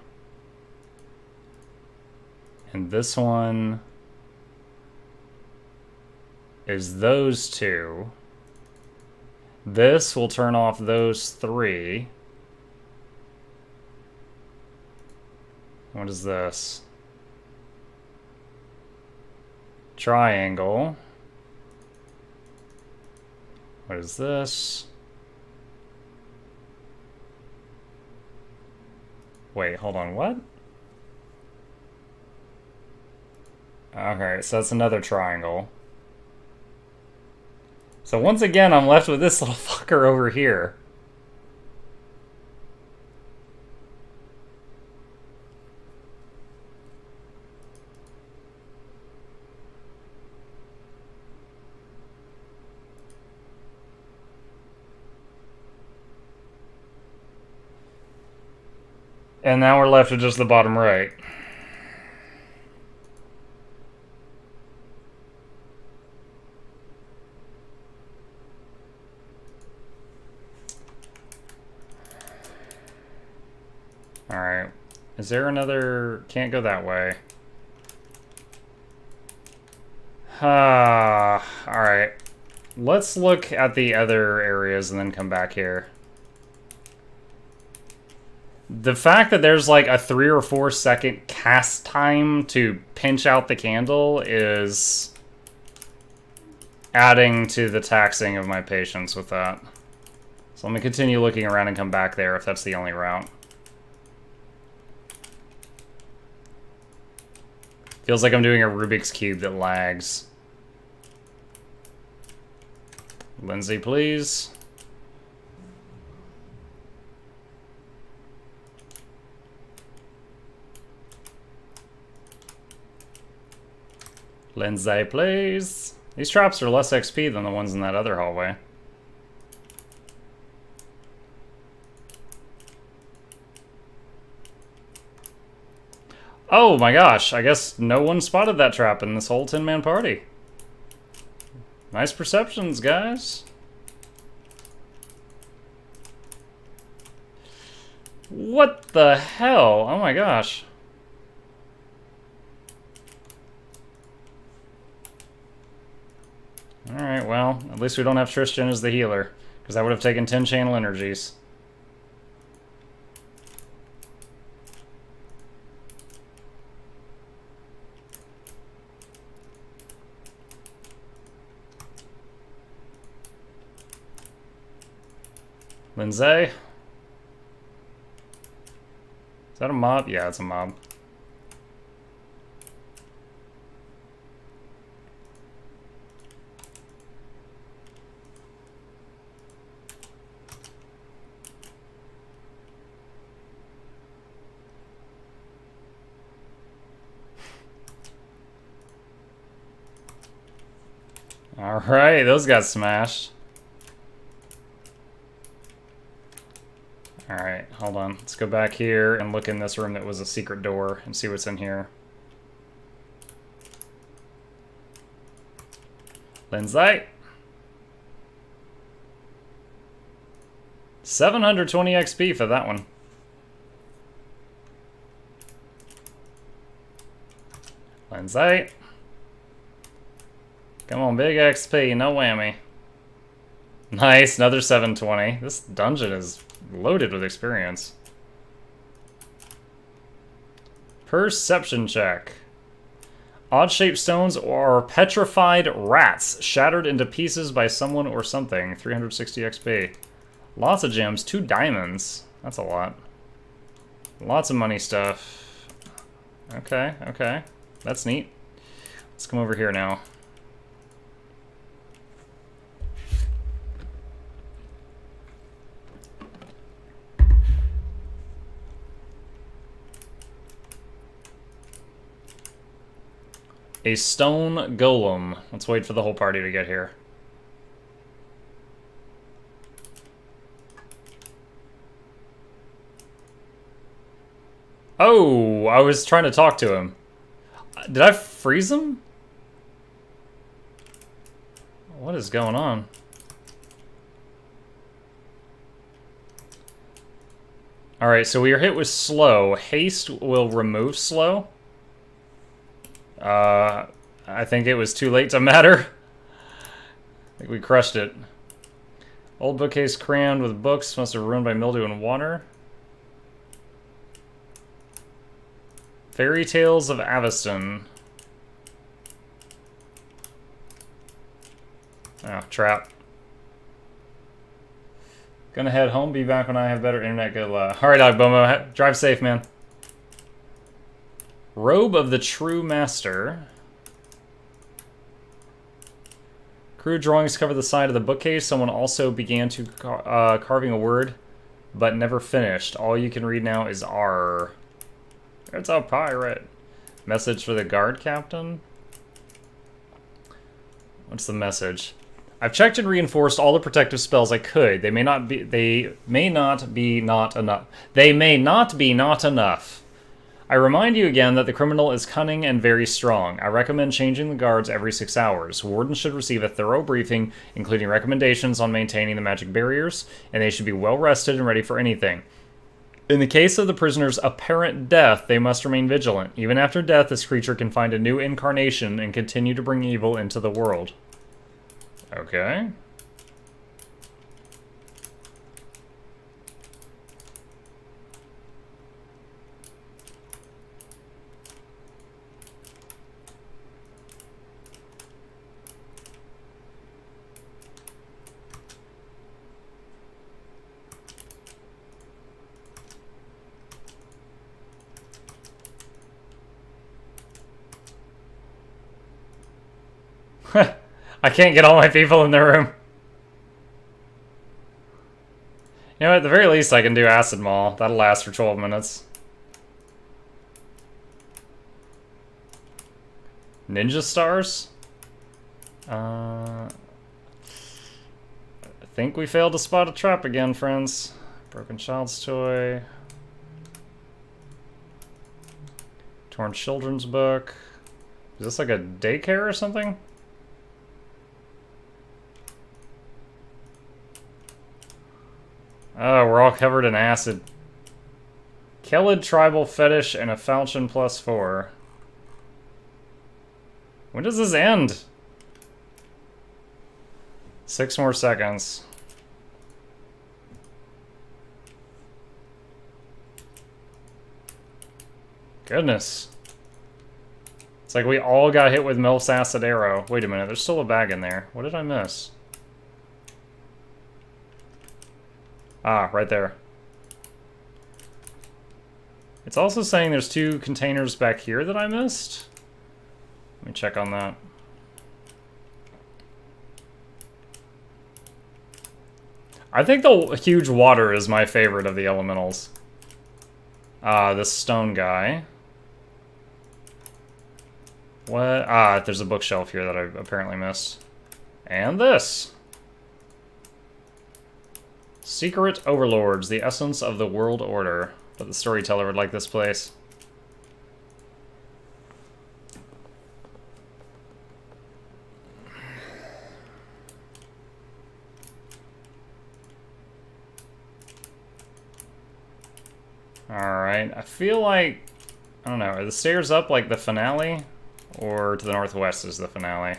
And this one is those two. This will turn off those three. What is this? Triangle. What is this? Wait, hold on, what? Okay, so that's another triangle. So once again, I'm left with this little fucker over here. And now we're left with just the bottom right. Alright. Is there another... Can't go that way. Alright. Let's look at the other areas and then come back here. The fact that there's like a 3 or 4 second cast time to pinch out the candle is adding to the taxing of my patience with that. So let me continue looking around and come back there if that's the only route. Feels like I'm doing a Rubik's Cube that lags. Lindsay, please. Lindsay, please. These traps are less XP than the ones in that other hallway. Oh my gosh, I guess no one spotted that trap in this whole 10-man party. Nice perceptions, guys. What the hell? Oh my gosh. Alright, well, at least we don't have Tristan as the healer, because that would have taken 10 channel energies. Lindsay? Is that a mob? Yeah, it's a mob. Alright, those got smashed. Alright, hold on. Let's go back here and look in this room that was a secret door and see what's in here. Lindsay! 720 XP for that one. Lindsay! Come on, big XP, no whammy. Nice, another 720. This dungeon is loaded with experience. Perception check. Odd-shaped stones or petrified rats shattered into pieces by someone or something. 360 XP. Lots of gems. 2 diamonds. That's a lot. Lots of money stuff. Okay, okay. That's neat. Let's come over here now. A stone golem. Let's wait for the whole party to get here. Oh, I was trying to talk to him. Did I freeze him? What is going on? Alright, so we are hit with slow. Haste will remove slow. I think it was too late to matter. I think we crushed it. Old bookcase crammed with books, must have ruined by mildew and water. Fairy Tales of Aveston. Oh, trap. Gonna head home, be back when I have better internet, good luck. Alright, Agbomo, drive safe, man. Robe of the True Master. Crude drawings cover the side of the bookcase. Someone also began to carving a word, but never finished. All you can read now is R. It's a pirate. Message for the guard captain. What's the message? I've checked and reinforced all the protective spells I could. They may not be not enough. I remind you again that the criminal is cunning and very strong. I recommend changing the guards every 6 hours. Wardens should receive a thorough briefing, including recommendations on maintaining the magic barriers, and they should be well rested and ready for anything. In the case of the prisoner's apparent death, they must remain vigilant. Even after death, this creature can find a new incarnation and continue to bring evil into the world. Okay. I can't get all my people in the room. You know, at the very least I can do Acid Maul. That'll last for 12 minutes. Ninja Stars? I think we failed to spot a trap again, friends. Broken Child's Toy. Torn Children's Book. Is this like a daycare or something? Oh, we're all covered in acid. Kelid Tribal Fetish and a Falchion +4. When does this end? 6 more seconds. Goodness. It's like we all got hit with Milf's Acid Arrow. Wait a minute, there's still a bag in there. What did I miss? Ah, right there. It's also saying there's 2 containers back here that I missed. Let me check on that. I think the huge water is my favorite of the elementals. This stone guy. What? Ah, there's a bookshelf here that I apparently missed. And this. Secret Overlords, the essence of the world order. But the storyteller would like this place. Alright, I feel like, I don't know, are the stairs up like the finale? Or to the northwest is the finale?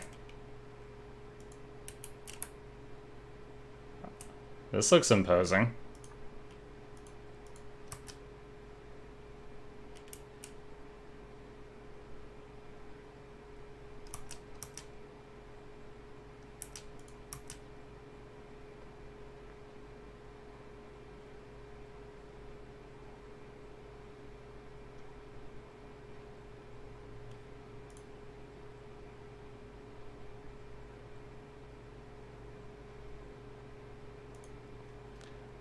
This looks imposing.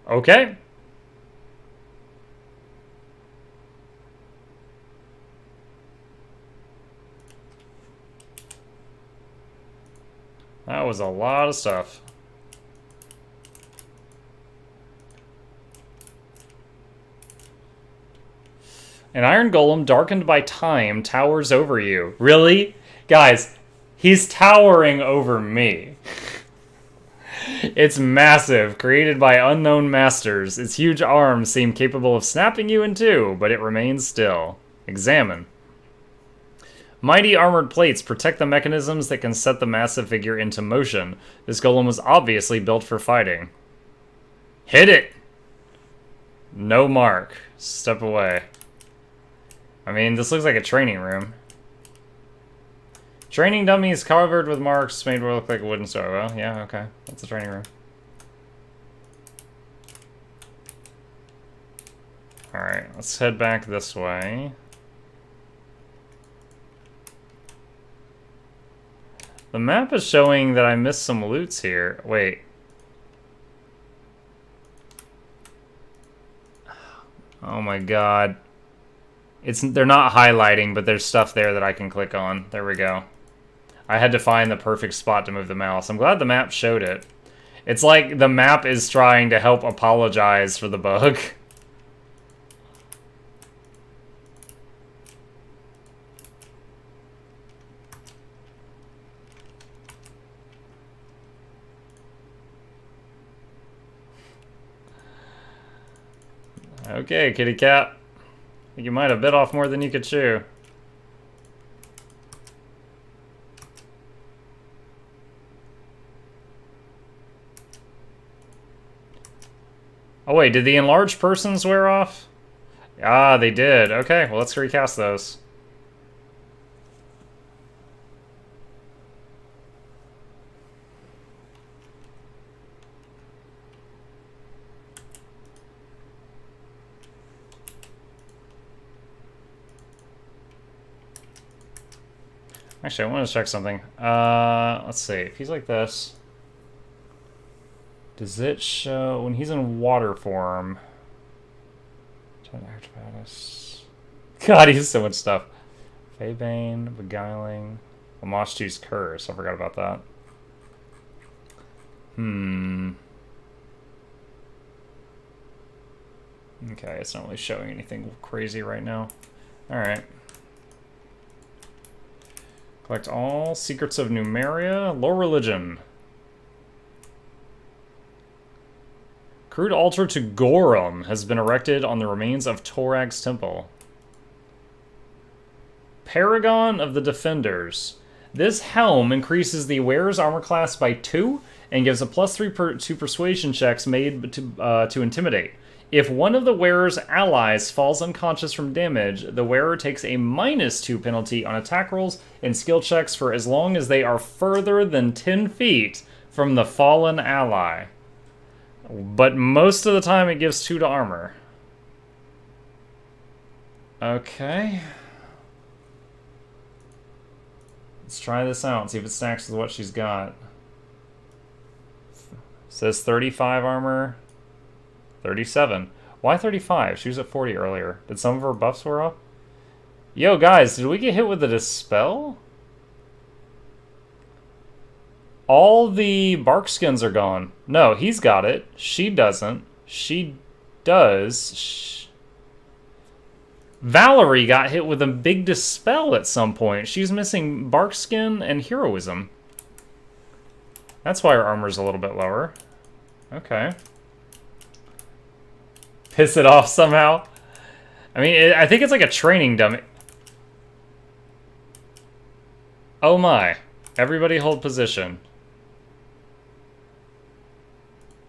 Okay. That was a lot of stuff. An iron golem darkened by time towers over you. Really? Guys, he's towering over me. It's massive, created by unknown masters. Its huge arms seem capable of snapping you in two, but it remains still. Examine. Mighty armored plates protect the mechanisms that can set the massive figure into motion. This golem was obviously built for fighting. Hit it! No mark. Step away. I mean, this looks like a training room. Training dummies covered with marks made to look like a wooden store. Well, yeah, okay. That's a training room. Alright, let's head back this way. The map is showing that I missed some loots here. Wait. Oh my god. They're not highlighting, but there's stuff there that I can click on. There we go. I had to find the perfect spot to move the mouse. I'm glad the map showed it. It's like the map is trying to help apologize for the bug. Okay, kitty cat. I think you might have bit off more than you could chew. Oh wait, did the enlarged persons wear off? Ah, they did. Okay, well let's recast those. Actually, I want to check something. Let's see. If he's like this, does it show when he's in water form? God, he's so much stuff. Faebane, Beguiling, Lamashtu's Curse. I forgot about that. Okay, it's not really showing anything crazy right now. Alright. Collect all secrets of Numeria. Low religion. Crude altar to Gorum has been erected on the remains of Torag's temple. Paragon of the Defenders. This helm increases the wearer's armor class by 2 and gives a +3 to persuasion checks made to intimidate. If one of the wearer's allies falls unconscious from damage, the wearer takes a -2 penalty on attack rolls and skill checks for as long as they are further than 10 feet from the fallen ally. But most of the time it gives 2 to armor. Okay. Let's try this out, see if it stacks with what she's got. Says 35 armor. 37. Why 35? She was at 40 earlier. Did some of her buffs wear off? Yo, guys, did we get hit with a Dispel? All the bark skins are gone. No, he's got it. She doesn't. She does. Valerie got hit with a big dispel at some point. She's missing bark skin and heroism. That's why her armor's a little bit lower. Okay. Piss it off somehow. I mean, I think it's like a training dummy. Oh my. Everybody hold position.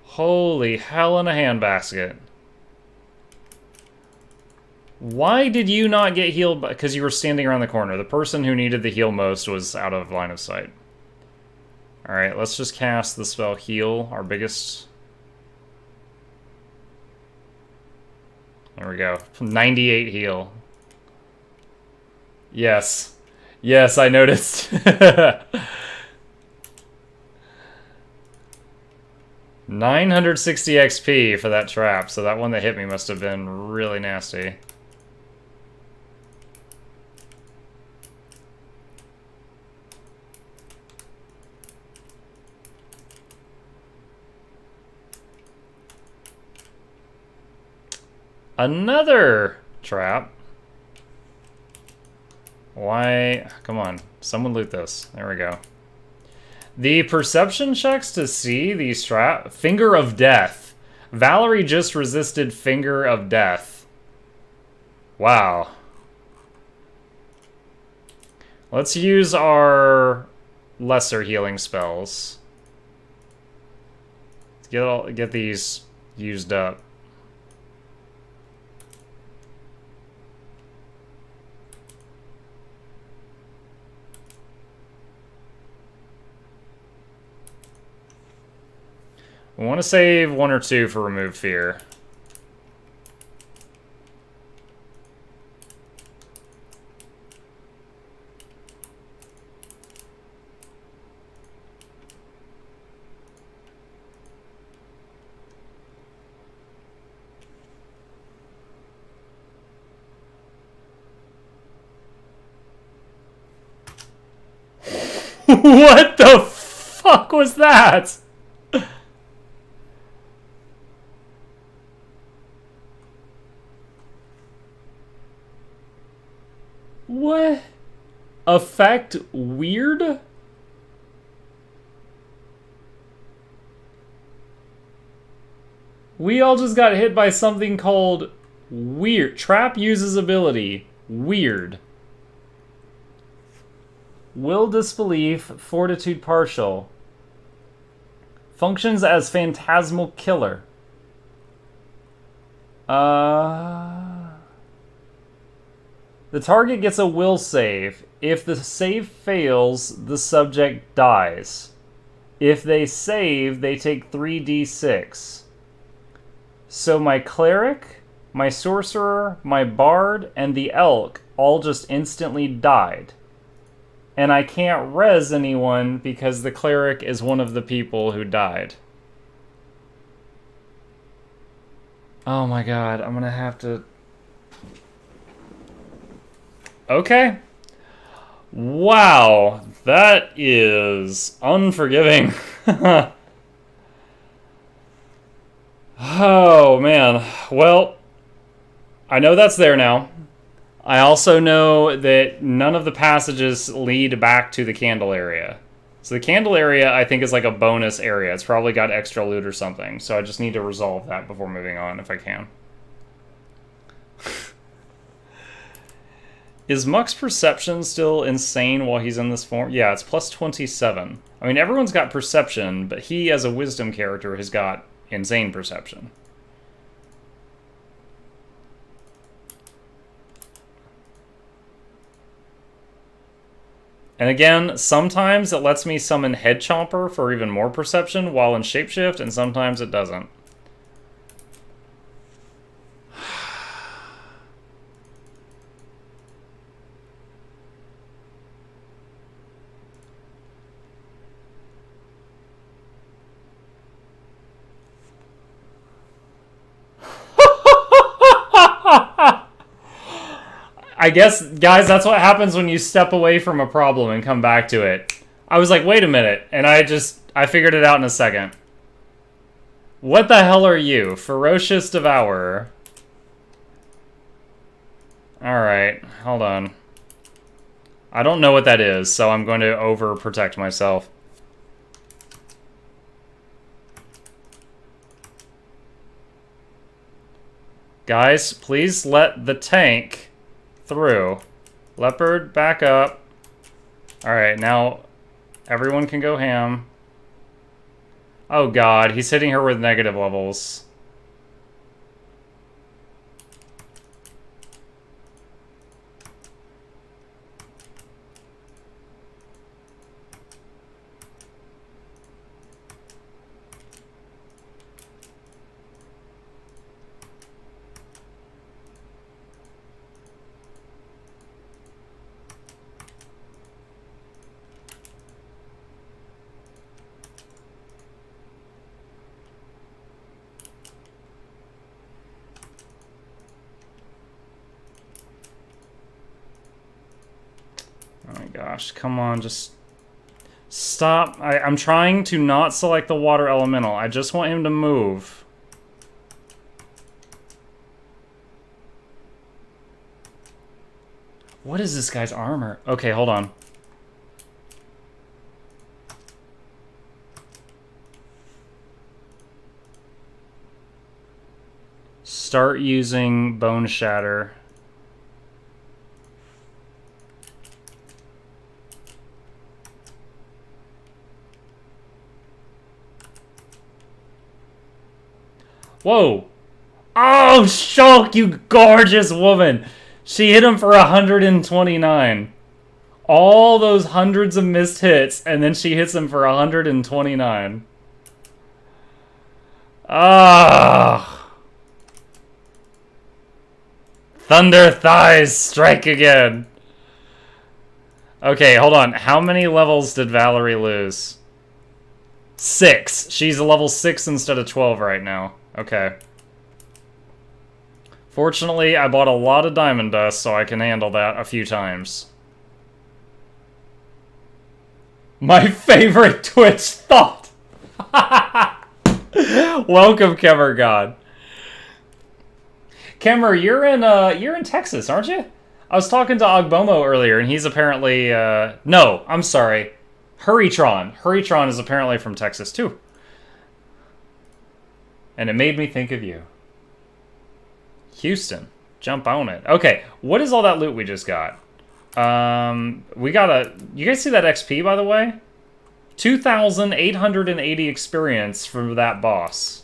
Holy hell in a handbasket. Why did you not get healed? Because you were standing around the corner. The person who needed the heal most was out of line of sight. Alright, let's just cast the spell Heal, our biggest... There we go. 98 heal. Yes. Yes, I noticed. 960 XP for that trap, so that one that hit me must have been really nasty. Another trap. Why? Come on. Someone loot this. There we go. The perception checks to see these trap... Finger of Death. Valerie just resisted Finger of Death. Wow. Let's use our lesser healing spells. Let's get these used up. We want to save 1 or 2 for Remove Fear. What the fuck was that? What? Effect weird? We all just got hit by something called weird. Trap uses ability. Weird. Will Disbelief, Fortitude Partial. Functions as Phantasmal Killer. The target gets a will save. If the save fails, the subject dies. If they save, they take 3d6. So my cleric, my sorcerer, my bard, and the elk all just instantly died. And I can't res anyone because the cleric is one of the people who died. Oh my god, I'm gonna have to... Okay. Wow, that is unforgiving. Oh, man. Well, I know that's there now. I also know that none of the passages lead back to the candle area. So the candle area, I think, is like a bonus area. It's probably got extra loot or something. So I just need to resolve that before moving on, if I can. Is Muck's perception still insane while he's in this form? Yeah, it's plus 27. I mean, everyone's got perception, but he, as a wisdom character, has got insane perception. And again, sometimes it lets me summon Head Chomper for even more perception while in Shapeshift, and sometimes it doesn't. I guess, guys, that's what happens when you step away from a problem and come back to it. I was like, wait a minute, and I figured it out in a second. What the hell are you? Ferocious Devourer. Alright, hold on. I don't know what that is, so I'm going to overprotect myself. Guys, please let the tank through. Leopard, back up. Alright, now everyone can go ham. Oh god, he's hitting her with negative levels. Oh my gosh, come on, just stop. I'm trying to not select the water elemental. I just want him to move. What is this guy's armor? Okay, hold on. Start using Bone Shatter. Whoa! Oh, Shulk, you gorgeous woman! She hit him for 129. All those hundreds of missed hits, and then she hits him for 129. Ah! Thunder thighs, strike again! Okay, hold on. How many levels did Valerie lose? 6. She's a level 6 instead of 12 right now. Okay. Fortunately, I bought a lot of diamond dust, so I can handle that a few times. My favorite Twitch thought! Welcome, Kemmer God. Kemmer, you're in Texas, aren't you? I was talking to Ogbomo earlier, and he's apparently, no, I'm sorry. Hurrytron. Hurrytron is apparently from Texas, too. And it made me think of you. Houston. Jump on it. Okay, what is all that loot we just got? We got a... You guys see that XP, by the way? 2,880 experience from that boss.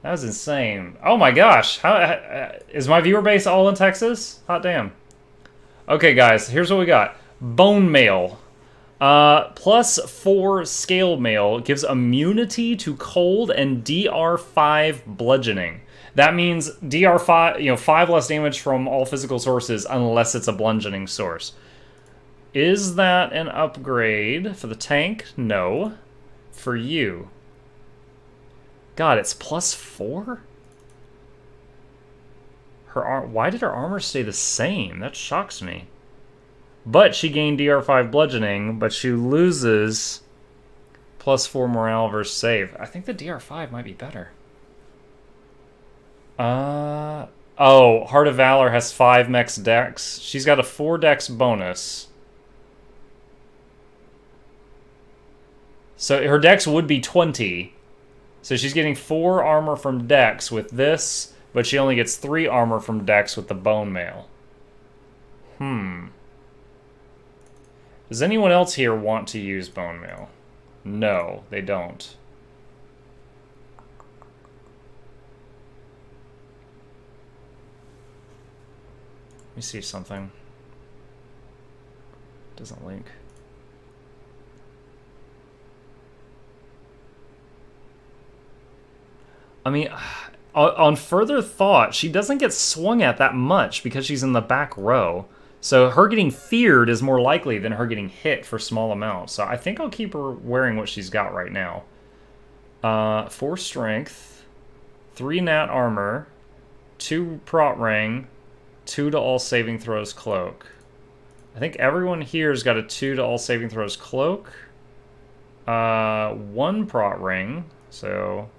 That was insane. Oh my gosh. How is my viewer base all in Texas? Hot damn. Okay, guys, here's what we got. Bone Mail. +4 scale mail gives immunity to cold and DR5 bludgeoning. That means DR5, 5 less damage from all physical sources unless it's a bludgeoning source. Is that an upgrade for the tank? No. For you. God, it's +4? Why did her armor stay the same? That shocks me. But she gained DR5 bludgeoning, but she loses +4 morale versus save. I think the DR5 might be better. Oh, Heart of Valor has 5 max dex. She's got a 4 dex bonus. So her dex would be 20. So she's getting 4 armor from dex with this, but she only gets 3 armor from dex with the bone mail. Does anyone else here want to use bone mail? No, they don't. Let me see something. Doesn't link. I mean, on further thought, she doesn't get swung at that much because she's in the back row. So her getting feared is more likely than her getting hit for small amounts. So I think I'll keep her wearing what she's got right now. 4 strength, 3 nat armor, 2 prot ring, 2 to all saving throws cloak. I think everyone here's got a 2 to all saving throws cloak. 1 prot ring, so...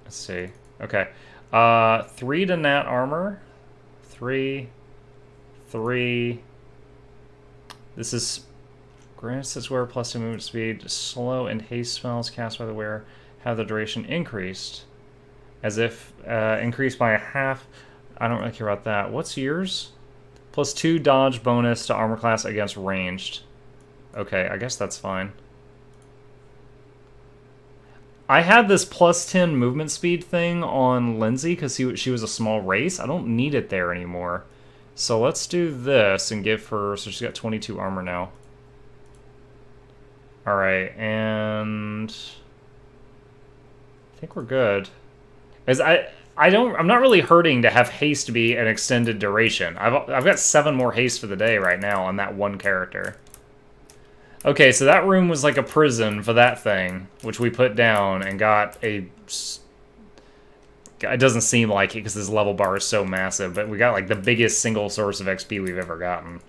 Let's see. Okay. 3 to nat armor. 3. This is... Grants this wearer plus 2 movement speed. Slow and haste spells cast by the wearer have the duration increased. As if increased by a half. I don't really care about that. What's yours? Plus 2 dodge bonus to armor class against ranged. Okay, I guess that's fine. I had this plus 10 movement speed thing on Lindsay because she was a small race. I don't need it there anymore. So let's do this and give her... So she's got 22 armor now. Alright, and... I think we're good. As I'm not really hurting to have haste be an extended duration. I've got 7 more haste for the day right now on that one character. Okay, so that room was like a prison for that thing, which we put down and got a... It doesn't seem like it because this level bar is so massive, but we got like the biggest single source of XP we've ever gotten.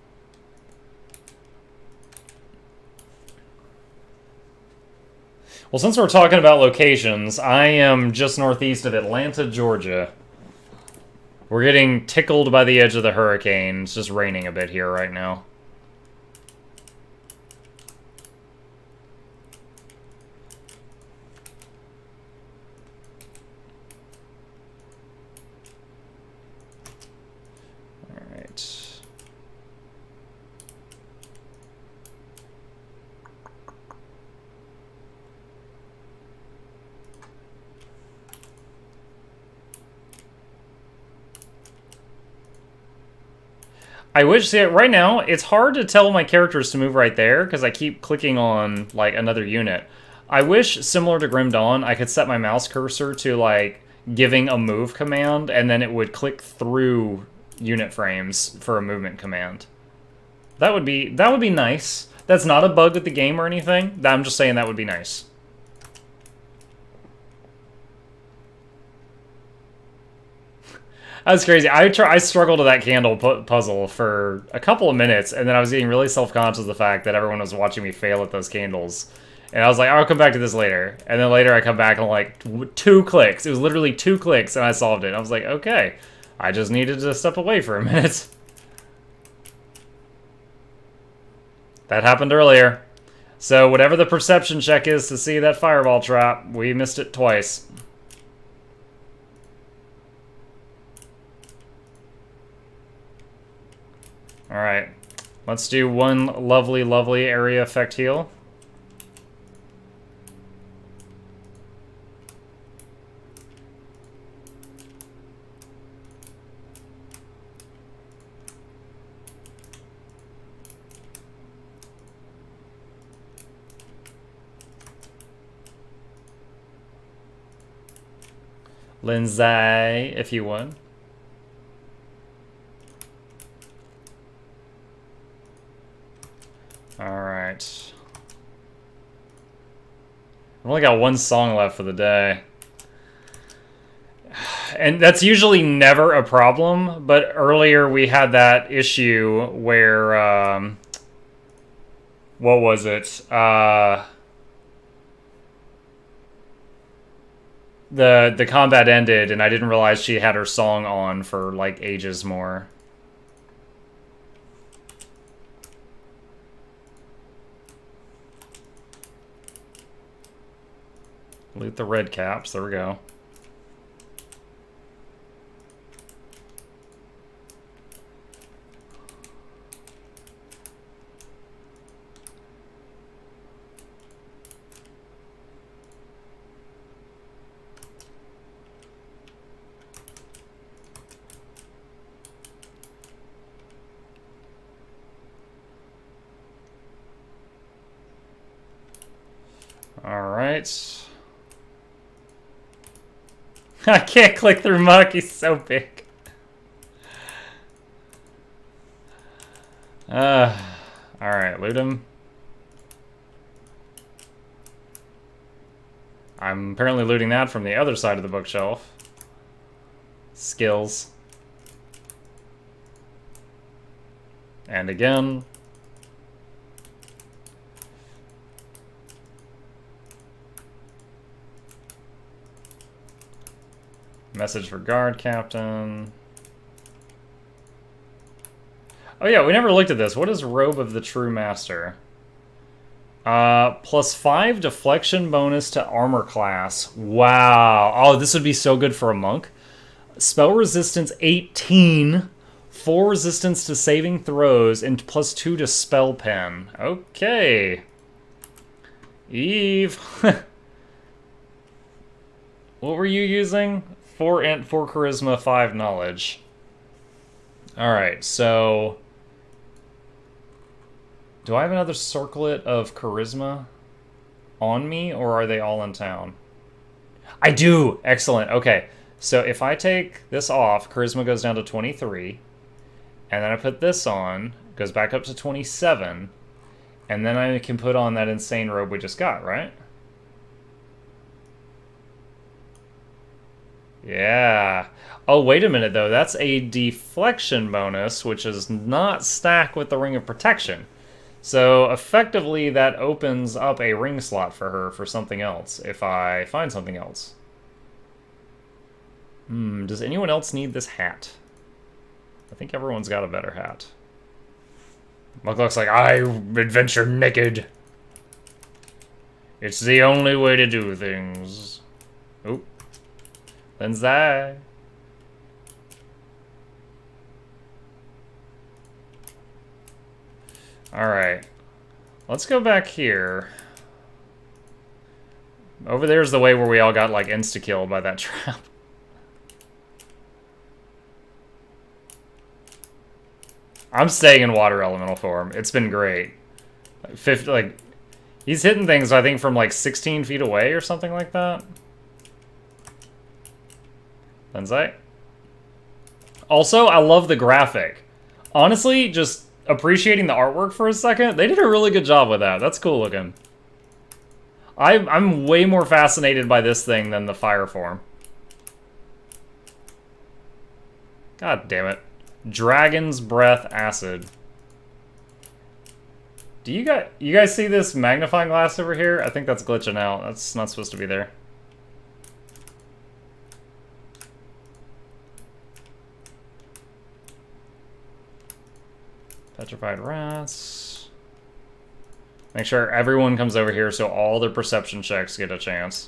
Well, since we're talking about locations, I am just northeast of Atlanta, Georgia. We're getting tickled by the edge of the hurricane. It's just raining a bit here right now. I wish, see, right now, it's hard to tell my characters to move right there, because I keep clicking on, like, another unit. I wish, similar to Grim Dawn, I could set my mouse cursor to, like, giving a move command, and then it would click through unit frames for a movement command. That would be nice. That's not a bug with the game or anything. I'm just saying that would be nice. That's crazy. I struggled with that candle puzzle for a couple of minutes, and then I was getting really self-conscious of the fact that everyone was watching me fail at those candles. And I was like, I'll come back to this later. And then later I come back and like 2 clicks. It was literally 2 clicks and I solved it. I was like, okay. I just needed to step away for a minute. That happened earlier. So whatever the perception check is to see that fireball trap, we missed it twice. Alright, let's do one lovely, lovely area effect heal. Lindsay, if you would. Alright. I've only got 1 song left for the day. And that's usually never a problem, but earlier we had that issue where, what was it? The combat ended and I didn't realize she had her song on for, like, ages more. Loot the red caps. There we go. All right. I can't click through Muck, he's so big. Alright, loot him. I'm apparently looting that from the other side of the bookshelf. Skills. And again. Message for guard captain. Oh yeah, we never looked at this. What is Robe of the True Master? +5 deflection bonus to armor class. Wow. Oh, this would be so good for a monk. Spell resistance 18. 4 resistance to saving throws, and +2 to spell pen. Okay. Eve. What were you using? 4 int, 4 charisma, 5 knowledge. Alright, so... do I have another circlet of charisma on me, or are they all in town? I do! Excellent. Okay, so if I take this off, charisma goes down to 23. And then I put this on, goes back up to 27. And then I can put on that insane robe we just got, right? Yeah. Oh, wait a minute, though. That's a deflection bonus, which is not stacked with the Ring of Protection. So, effectively, that opens up a ring slot for her for something else, if I find something else. Does anyone else need this hat? I think everyone's got a better hat. Nok-nok's like, I adventure naked. It's the only way to do things. Oop. Lindsay. Alright. Let's go back here. Over there's the way where we all got, like, insta-killed by that trap. I'm staying in water elemental form. It's been great. He's hitting things, I think, from like 16 feet away or something like that. Lindsay. Also, I love the graphic. Honestly, just appreciating the artwork for a second, they did a really good job with that. That's cool looking. I'm way more fascinated by this thing than the fire form. God damn it. Dragon's Breath Acid. Do you guys see this magnifying glass over here? I think that's glitching out. That's not supposed to be there. Petrified rats. Make sure everyone comes over here so all their perception checks get a chance.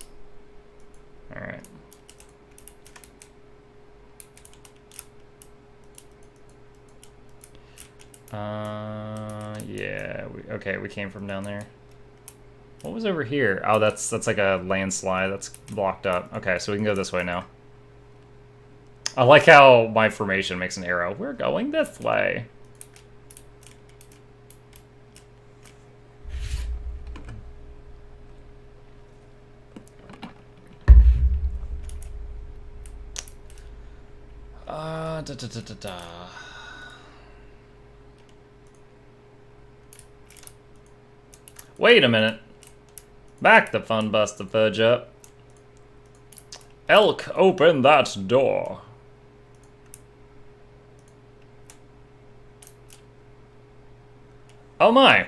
Alright. Yeah, okay, we came from down there. What was over here? Oh, that's like a landslide that's blocked up. Okay, so we can go this way now. I like how my formation makes an arrow. We're going this way. Wait a minute. Back the fun bust the fudge up. Elk, open that door. Oh my.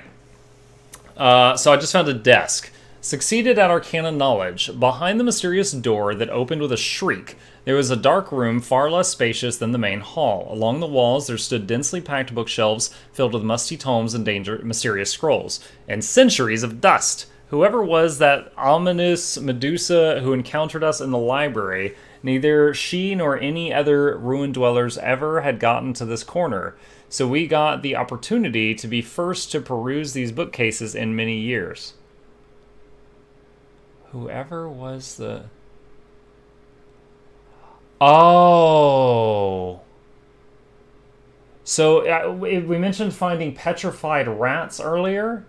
So I just found a desk. Succeeded at Arcana Knowledge. Behind the mysterious door that opened with a shriek, there was a dark room far less spacious than the main hall. Along the walls there stood densely packed bookshelves filled with musty tomes and mysterious scrolls, and centuries of dust. Whoever was that ominous Medusa who encountered us in the library, neither she nor any other ruin dwellers ever had gotten to this corner. So we got the opportunity to be first to peruse these bookcases in many years. Whoever was the... Oh. So we mentioned finding petrified rats earlier.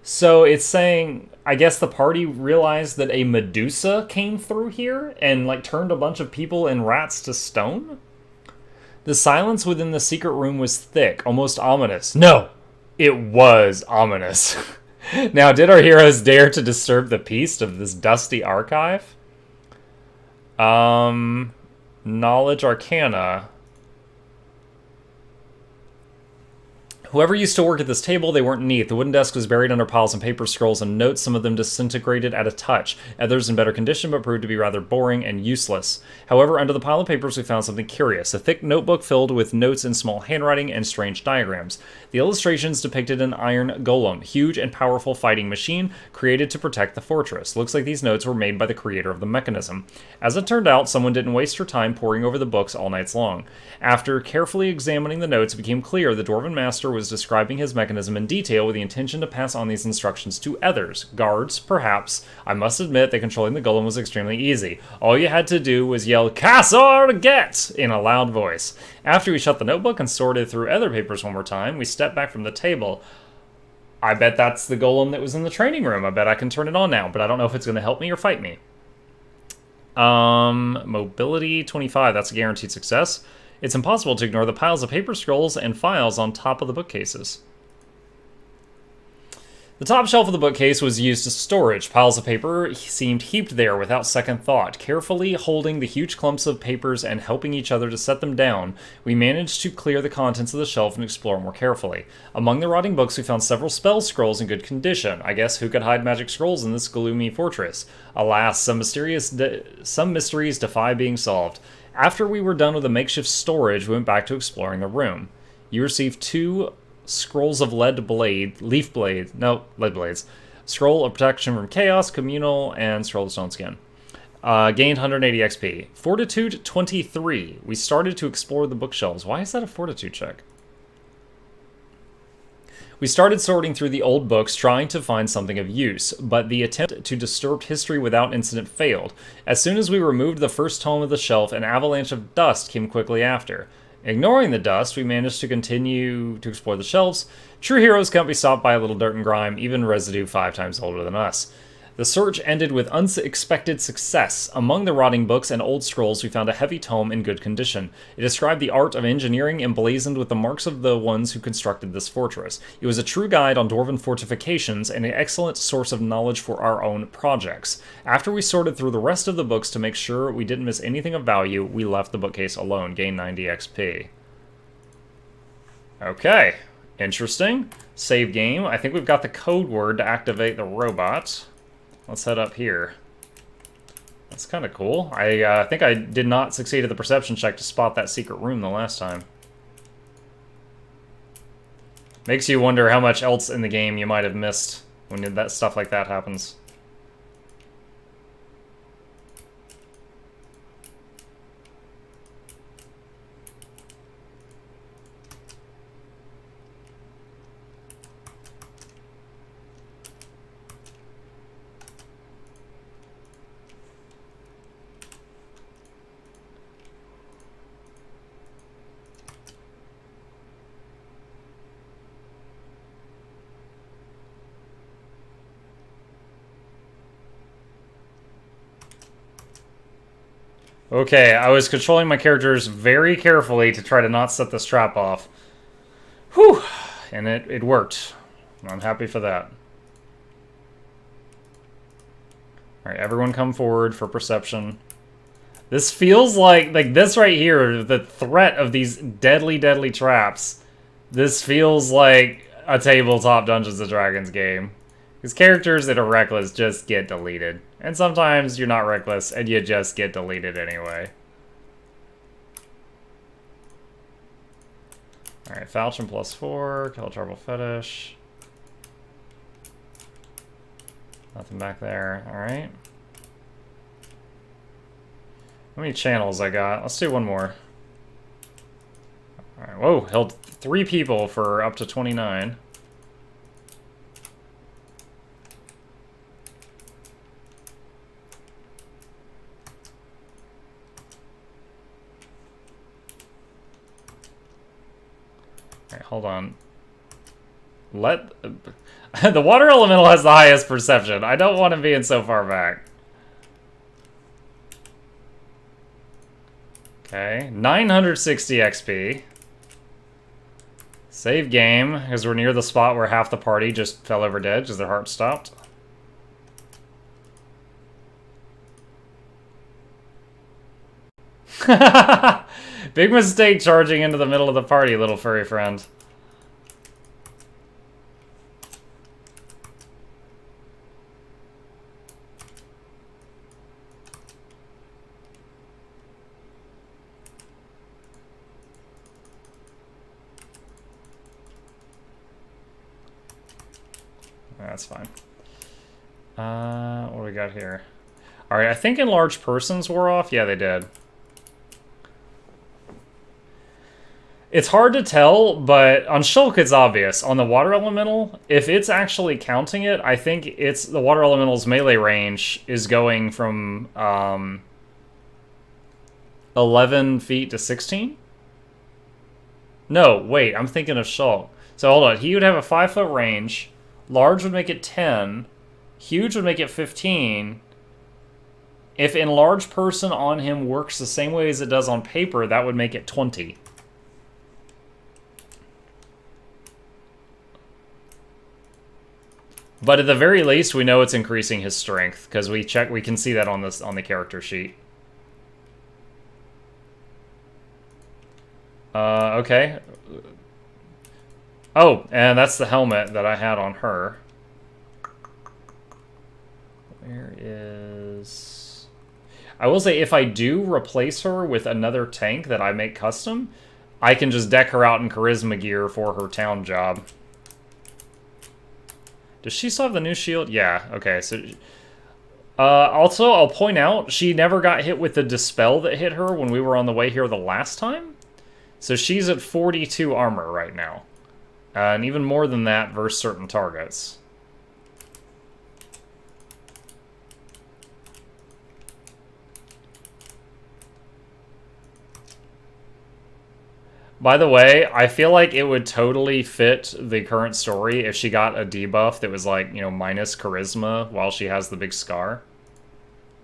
So it's saying, I guess the party realized that a Medusa came through here and like turned a bunch of people and rats to stone? The silence within the secret room was thick, almost ominous. No, it was ominous. Now, did our heroes dare to disturb the peace of this dusty archive? Knowledge Arcana. Whoever used to work at this table, they weren't neat. The wooden desk was buried under piles of paper, scrolls, and notes, some of them disintegrated at a touch, others in better condition but proved to be rather boring and useless. However, under the pile of papers we found something curious, a thick notebook filled with notes in small handwriting and strange diagrams. The illustrations depicted an iron golem, huge and powerful fighting machine created to protect the fortress. Looks like these notes were made by the creator of the mechanism. As it turned out, someone didn't waste her time poring over the books all nights long. After carefully examining the notes, it became clear the Dwarven Master was describing his mechanism in detail with the intention to pass on these instructions to others. Guards, perhaps. I must admit that controlling the golem was extremely easy. All you had to do was yell, "Cassar get!" in a loud voice. After we shut the notebook and sorted through other papers one more time, we stepped back from the table. I bet that's the golem that was in the training room. I bet I can turn it on now, but I don't know if it's going to help me or fight me. Mobility 25, that's a guaranteed success. It's impossible to ignore the piles of paper, scrolls, and files on top of the bookcases. The top shelf of the bookcase was used as storage. Piles of paper seemed heaped there without second thought. Carefully holding the huge clumps of papers and helping each other to set them down, we managed to clear the contents of the shelf and explore more carefully. Among the rotting books, we found several spell scrolls in good condition. I guess who could hide magic scrolls in this gloomy fortress? Alas, some mysteries defy being solved. After we were done with the makeshift storage, we went back to exploring the room. You received 2 scrolls of lead blades. Scroll of protection from chaos, communal, and scroll of stone skin. Gained 180 XP. Fortitude 23. We started to explore the bookshelves. Why is that a fortitude check? We started sorting through the old books, trying to find something of use, but the attempt to disturb history without incident failed. As soon as we removed the first tome of the shelf, an avalanche of dust came quickly after. Ignoring the dust, we managed to continue to explore the shelves. True heroes can't be stopped by a little dirt and grime, even residue 5 times older than us. The search ended with unexpected success. Among the rotting books and old scrolls, we found a heavy tome in good condition. It described the art of engineering emblazoned with the marks of the ones who constructed this fortress. It was a true guide on Dwarven fortifications and an excellent source of knowledge for our own projects. After we sorted through the rest of the books to make sure we didn't miss anything of value, we left the bookcase alone, gained 90 XP. Okay, interesting. Save game. I think we've got the code word to activate the robot. Let's head up here. That's kind of cool. I think I did not succeed at the perception check to spot that secret room the last time. Makes you wonder how much else in the game you might have missed when that stuff like that happens. Okay, I was controlling my characters very carefully to try to not set this trap off. Whew! And it worked. I'm happy for that. Alright, everyone come forward for perception. This feels like this right here, the threat of these deadly, deadly traps. This feels like a tabletop Dungeons & Dragons game. Because characters that are reckless just get deleted. And sometimes you're not reckless and you just get deleted anyway. Alright, Falchion +4, Kill Trouble Fetish. Nothing back there, alright. How many channels I got? Let's do one more. Alright, whoa, held 3 people for up to 29. Hold on. The water elemental has the highest perception. I don't want him being so far back. Okay, 960 XP. Save game, because we're near the spot where half the party just fell over dead because their heart stopped. Big mistake charging into the middle of the party, little furry friend. That's fine. What do we got here? Alright, I think enlarged persons wore off. Yeah, they did. It's hard to tell, but on Shulk it's obvious. On the water elemental, if it's actually counting it, I think it's the water elemental's melee range is going from 11 feet to 16? No, wait, I'm thinking of Shulk. So hold on, he would have a 5-foot range. Large would make it 10. Huge would make it 15. If enlarged person on him works the same way as it does on paper, that would make it 20. But at the very least, we know it's increasing his strength because we can see that on the character sheet. Okay. Oh, and that's the helmet that I had on her. Where is... I will say, if I do replace her with another tank that I make custom, I can just deck her out in charisma gear for her town job. Does she still have the new shield? Yeah, okay, so... also, I'll point out, she never got hit with the Dispel that hit her when we were on the way here the last time. So she's at 42 armor right now. And even more than that versus certain targets. By the way, I feel like it would totally fit the current story if she got a debuff that was like, you know, minus charisma while she has the big scar.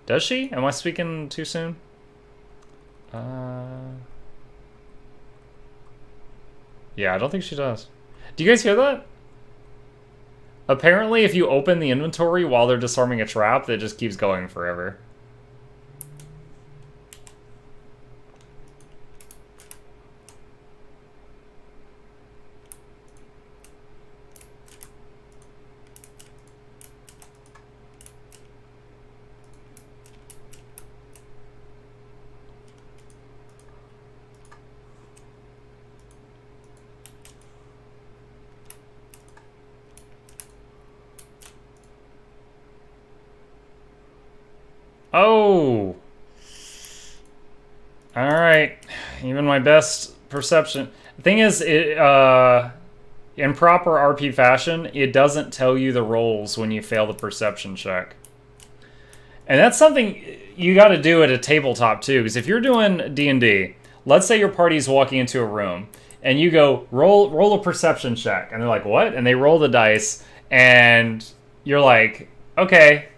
Does she? Am I speaking too soon? Yeah, I don't think she does. Do you guys hear that? Apparently, if you open the inventory while they're disarming a trap, that just keeps going forever. Oh! Alright. Even my best perception. The thing is, in proper RP fashion, it doesn't tell you the rolls when you fail the perception check. And that's something you gotta do at a tabletop, too. Because if you're doing D&D, let's say your party's walking into a room, and you go, roll a perception check. And they're like, what? And they roll the dice, and you're like, okay,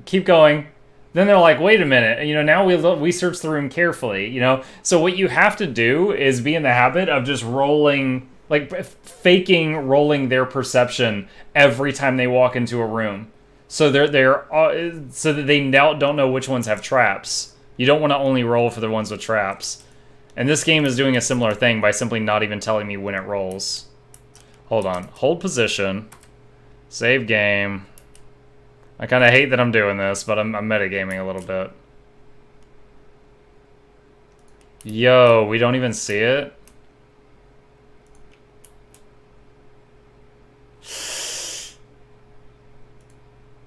keep going. Then they're like, wait a minute, you know, now we search the room carefully, you know? So what you have to do is be in the habit of just rolling, like, faking rolling their perception every time they walk into a room. So so that they now don't know which ones have traps. You don't want to only roll for the ones with traps. And this game is doing a similar thing by simply not even telling me when it rolls. Hold on. Hold position. Save game. I kind of hate that I'm doing this, but I'm metagaming a little bit. Yo, we don't even see it?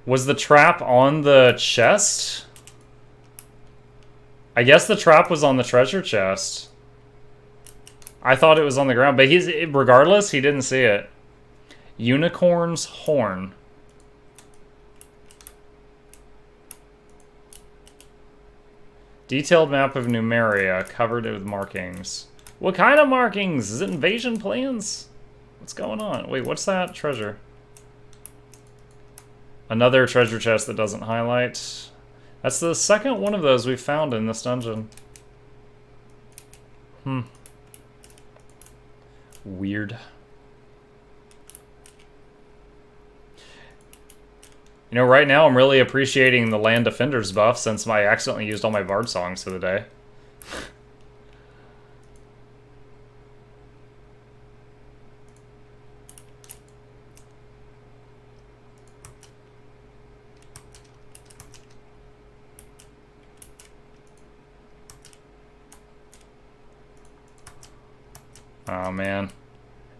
Was the trap on the chest? I guess the trap was on the treasure chest. I thought it was on the ground, but regardless, he didn't see it. Unicorn's horn. Detailed map of Numeria, covered with markings. What kind of markings? Is it invasion plans? What's going on? Wait, what's that treasure? Another treasure chest that doesn't highlight. That's the second one of those we've found in this dungeon. Weird. You know, right now I'm really appreciating the Land Defenders buff since I accidentally used all my Bard songs for the day. Oh man.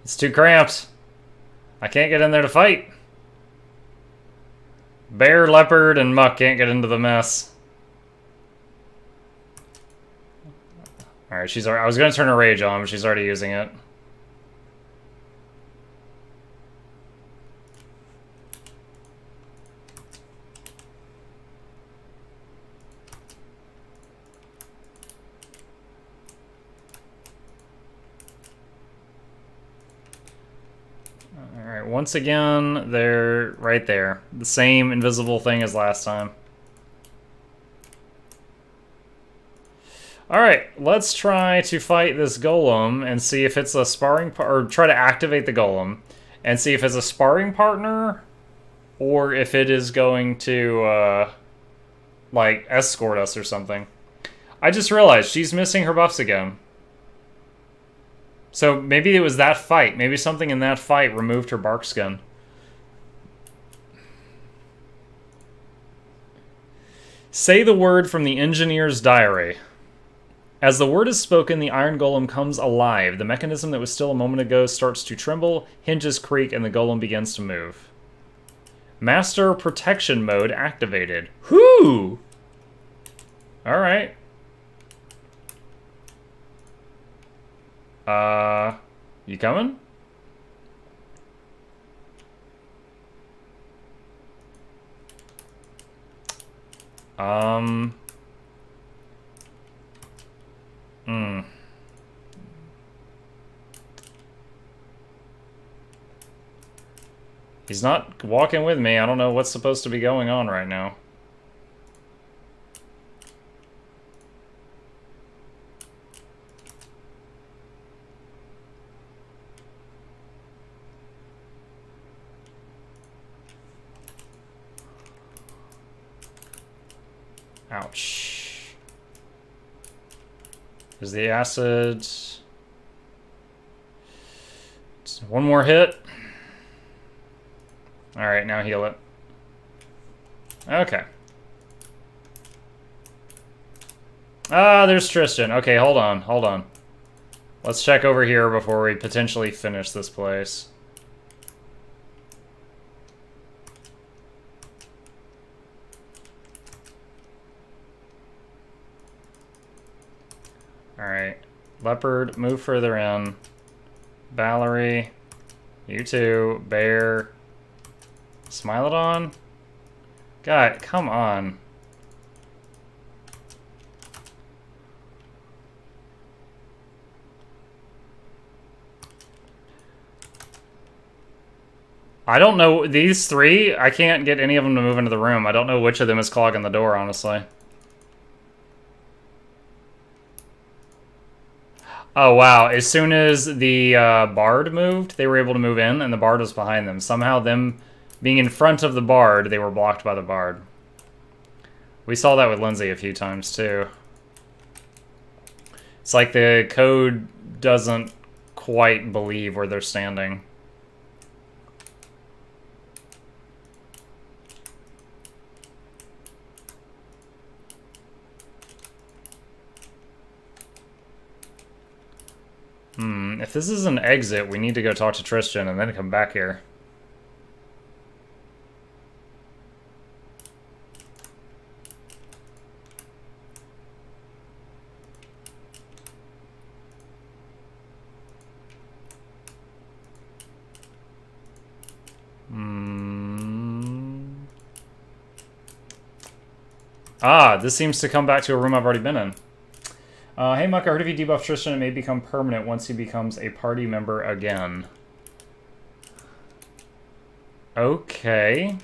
It's too cramped. I can't get in there to fight. Bear, leopard, and muck can't get into the mess. Alright, she's already, I was going to turn her rage on, but she's already using it. Alright, once again, they're right there. The same invisible thing as last time. Alright, let's try to fight this golem and see if it's a sparring or try to activate the golem and see if it's a sparring partner or if it is going to like escort us or something. I just realized she's missing her buffs again. So maybe it was that fight. Maybe something in that fight removed her bark skin. Say the word from the engineer's diary. As the word is spoken, the iron golem comes alive. The mechanism that was still a moment ago starts to tremble, hinges creak, and the golem begins to move. Master protection mode activated. Whoo! Alright. You coming? He's not walking with me. I don't know what's supposed to be going on right now. Ouch. Is the acid... One more hit. Alright, now heal it. Okay. Ah, there's Tristan. Okay, hold on, hold on. Let's check over here before we potentially finish this place. Alright. Leopard, move further in. Valerie. You too. Bear. Smilodon? God, come on. I don't know. These three, I can't get any of them to move into the room. I don't know which of them is clogging the door, honestly. Oh, wow. As soon as the bard moved, they were able to move in, and the bard was behind them. Somehow them being in front of the bard, they were blocked by the bard. We saw that with Lindsay a few times, too. It's like the code doesn't quite believe where they're standing. If this is an exit, we need to go talk to Tristan and then come back here. Ah, this seems to come back to a room I've already been in. Hey, Muck, I heard if you debuff Tristan, it may become permanent once he becomes a party member again. Okay.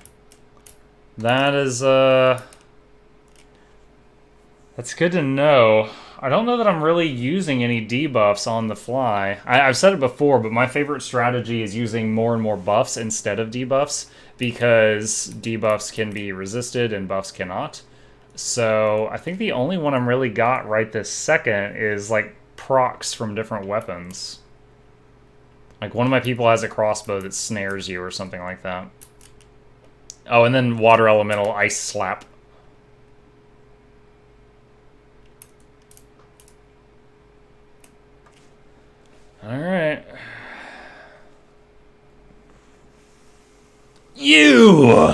That is, that's good to know. I don't know that I'm really using any debuffs on the fly. I've said it before, but my favorite strategy is using more and more buffs instead of debuffs, because debuffs can be resisted and buffs cannot. So I think the only one I'm really got right this second is like procs from different weapons. Like one of my people has a crossbow that snares you or something like that. Oh, and then water elemental ice slap. Alright. You!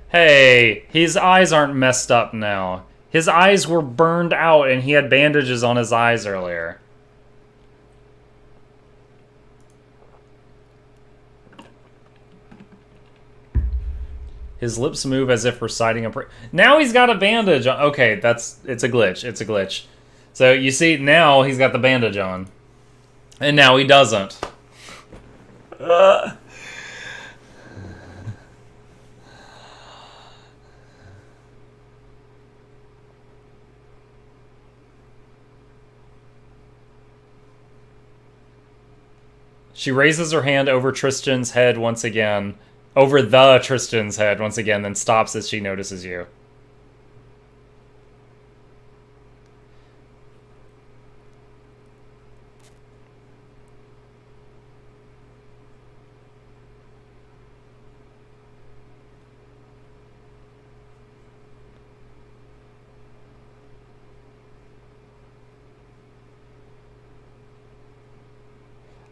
Hey, his eyes aren't messed up now. His eyes were burned out and he had bandages on his eyes earlier. His lips move as if reciting a prayer. Now he's got a bandage on. Okay, it's a glitch. It's a glitch. So you see, now he's got the bandage on. And now he doesn't. She raises her hand over Tristan's head once again. Over the Tristan's head once again, then stops as she notices you.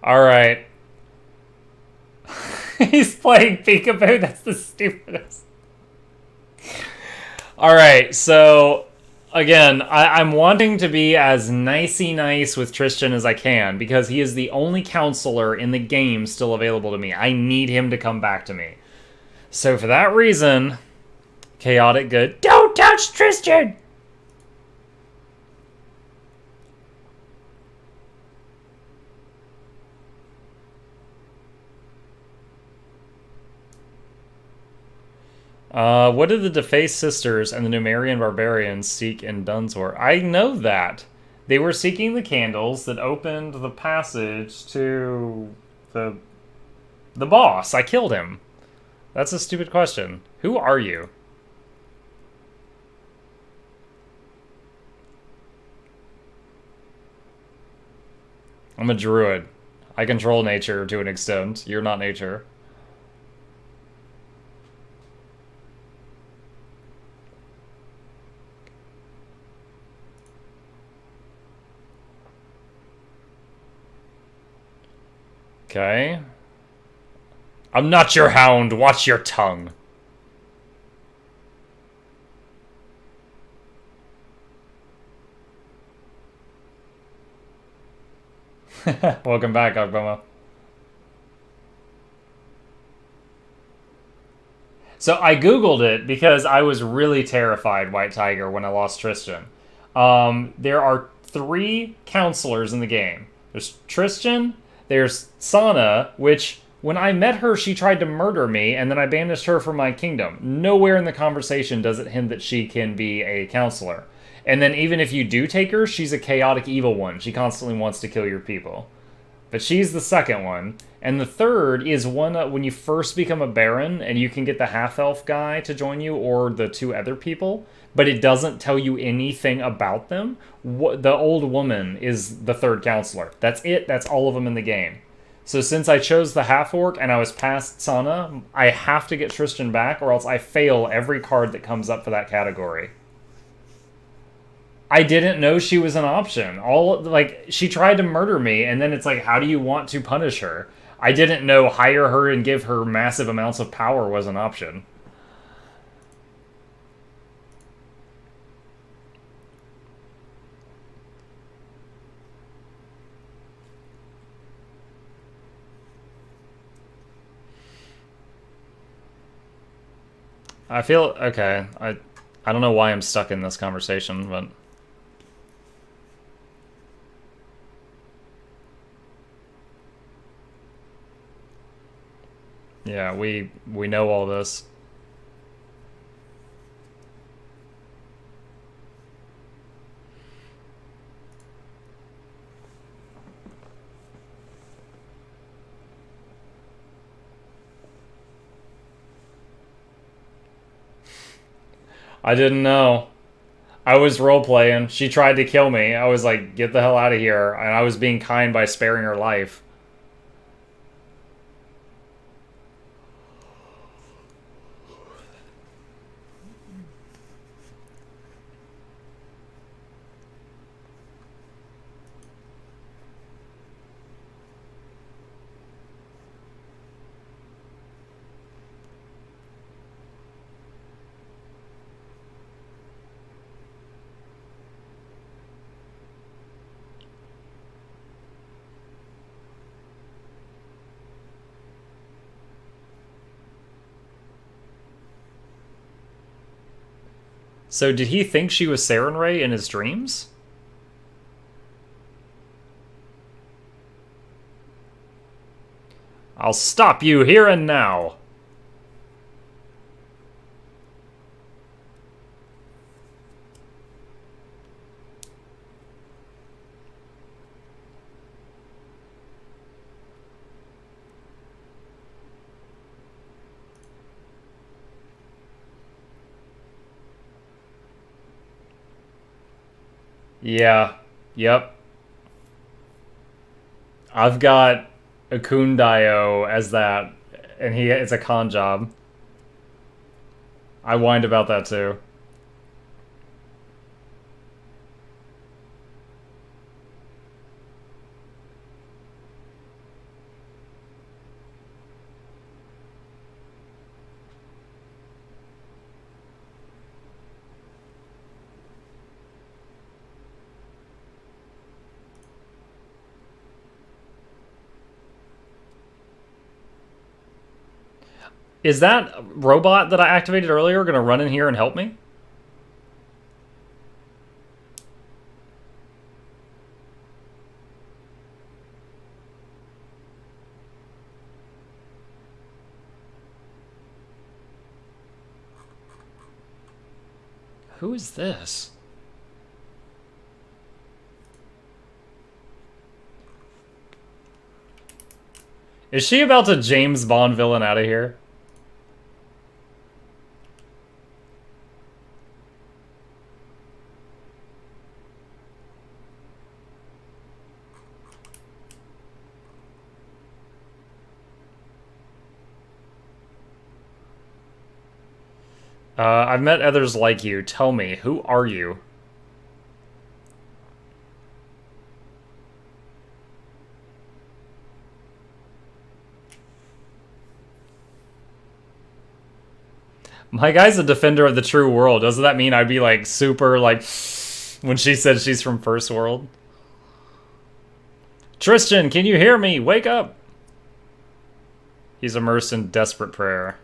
Alright. He's playing peekaboo? That's the stupidest. Alright, so again, I'm wanting to be as nicey nice with Tristan as I can because he is the only counselor in the game still available to me. I need him to come back to me. So for that reason, chaotic good. Don't touch Tristan! What did the Defaced Sisters and the Numerian Barbarians seek in Dunswar? I know that. They were seeking the candles that opened the passage to the boss. I killed him. That's a stupid question. Who are you? I'm a druid. I control nature to an extent. You're not nature. Okay. I'm not your hound. Watch your tongue. Welcome back, Agboma. So I googled it because I was really terrified, White Tiger, when I lost Tristan. There are 3 counselors in the game. There's Tristan, there's Sana, which when I met her, she tried to murder me, and then I banished her from my kingdom. Nowhere in the conversation does it hint that she can be a counselor. And then even if you do take her, she's a chaotic evil one. She constantly wants to kill your people. But she's the second one. And the third is one when you first become a baron and you can get the half-elf guy to join you or the 2 other people, but it doesn't tell you anything about them. The old woman is the 3rd counselor. That's it. That's all of them in the game. So since I chose the half-orc and I was past Sana, I have to get Tristan back or else I fail every card that comes up for that category. I didn't know she was an option. She tried to murder me, and then it's like, how do you want to punish her? I didn't know hire her and give her massive amounts of power was an option. I feel okay. I don't know why I'm stuck in this conversation, but yeah, we know all this. I didn't know. I was role-playing. She tried to kill me. I was like, get the hell out of here. And I was being kind by sparing her life. So did he think she was Sarenrae in his dreams? I'll stop you here and now. Yeah. Yep. I've got a Kundayo as that, and it's a con job. I whined about that too. Is that robot that I activated earlier going to run in here and help me? Who is this? Is she about to James Bond villain out of here? I've met others like you. Tell me, who are you? My guy's a defender of the true world. Doesn't that mean I'd be like super like when she said she's from First World? Tristan, can you hear me? Wake up! He's immersed in desperate prayer.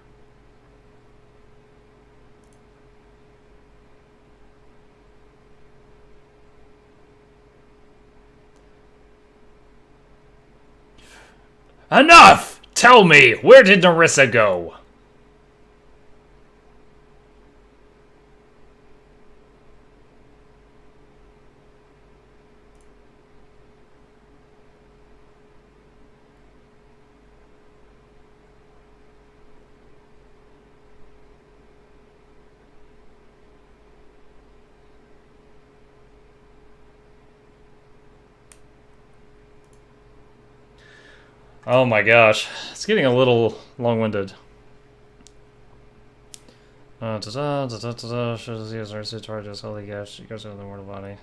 Enough! Tell me, where did Narissa go? Oh my gosh, it's getting a little long-winded. Shows the Narissa charges. Holy gosh, she goes into the mortal body.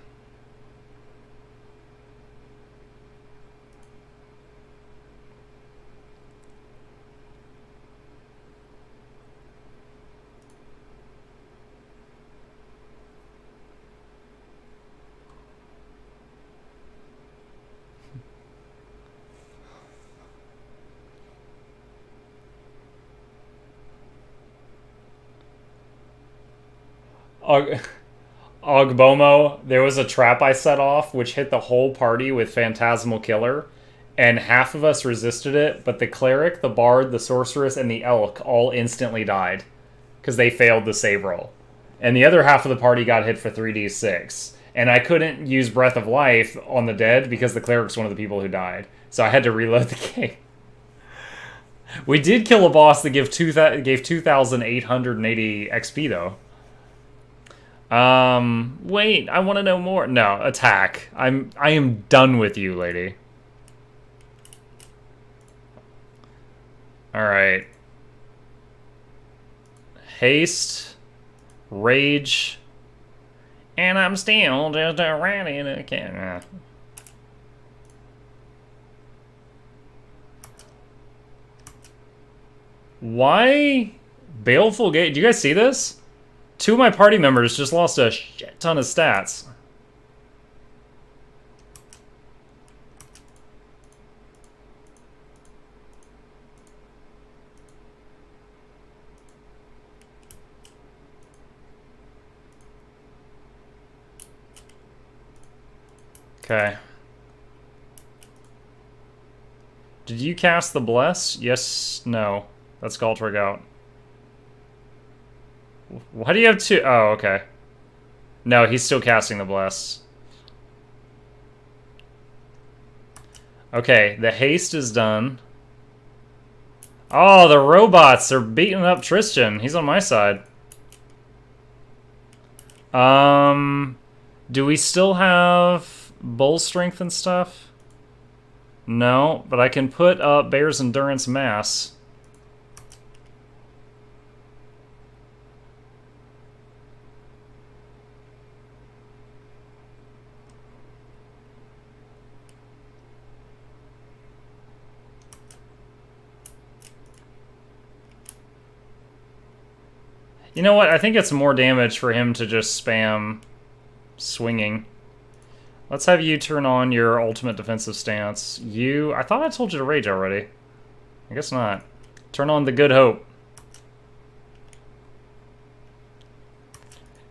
Ogbomo, there was a trap I set off which hit the whole party with Phantasmal Killer, and half of us resisted it, but the cleric, the bard, the sorceress, and the elk all instantly died because they failed the save roll. And the other half of the party got hit for 3d6. And I couldn't use Breath of Life on the dead because the cleric's one of the people who died. So I had to reload the game. We did kill a boss that gave 2,880 XP though. Wait, I want to know more. No, attack. I am done with you, lady. Alright. Haste. Rage. And I'm still just a rat in a can. Why? Baleful Gate. Do you guys see this? Two of my party members just lost a shit ton of stats. Okay. Did you cast the Bless? Yes, no. That's Galtrig out. Why do you have two? Oh, okay. No, he's still casting the Bless. Okay, the haste is done. Oh, the robots are beating up Tristan. He's on my side. Do we still have bull strength and stuff? No, but I can put up Bear's Endurance Mass. You know what? I think it's more damage for him to just spam swinging. Let's have you turn on your ultimate defensive stance. I thought I told you to rage already. I guess not. Turn on the Good Hope.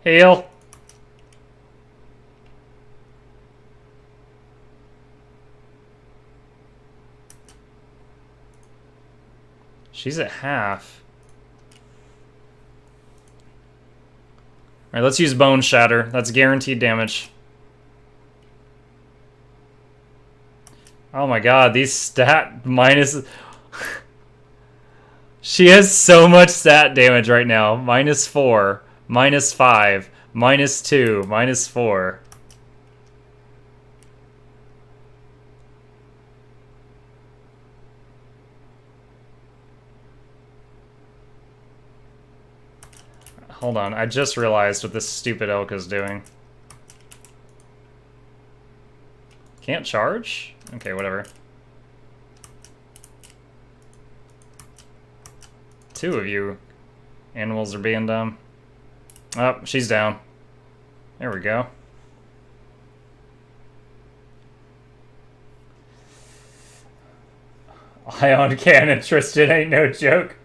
Heal. She's at half. Alright, let's use Bone Shatter. That's guaranteed damage. Oh my god, these stat minus... She has so much stat damage right now. -4, -5, -2, -4. Hold on, I just realized what this stupid elk is doing. Can't charge? Okay, whatever. Two of you animals are being dumb. Oh, she's down. There we go. Ion Cannon, Tristan ain't no joke.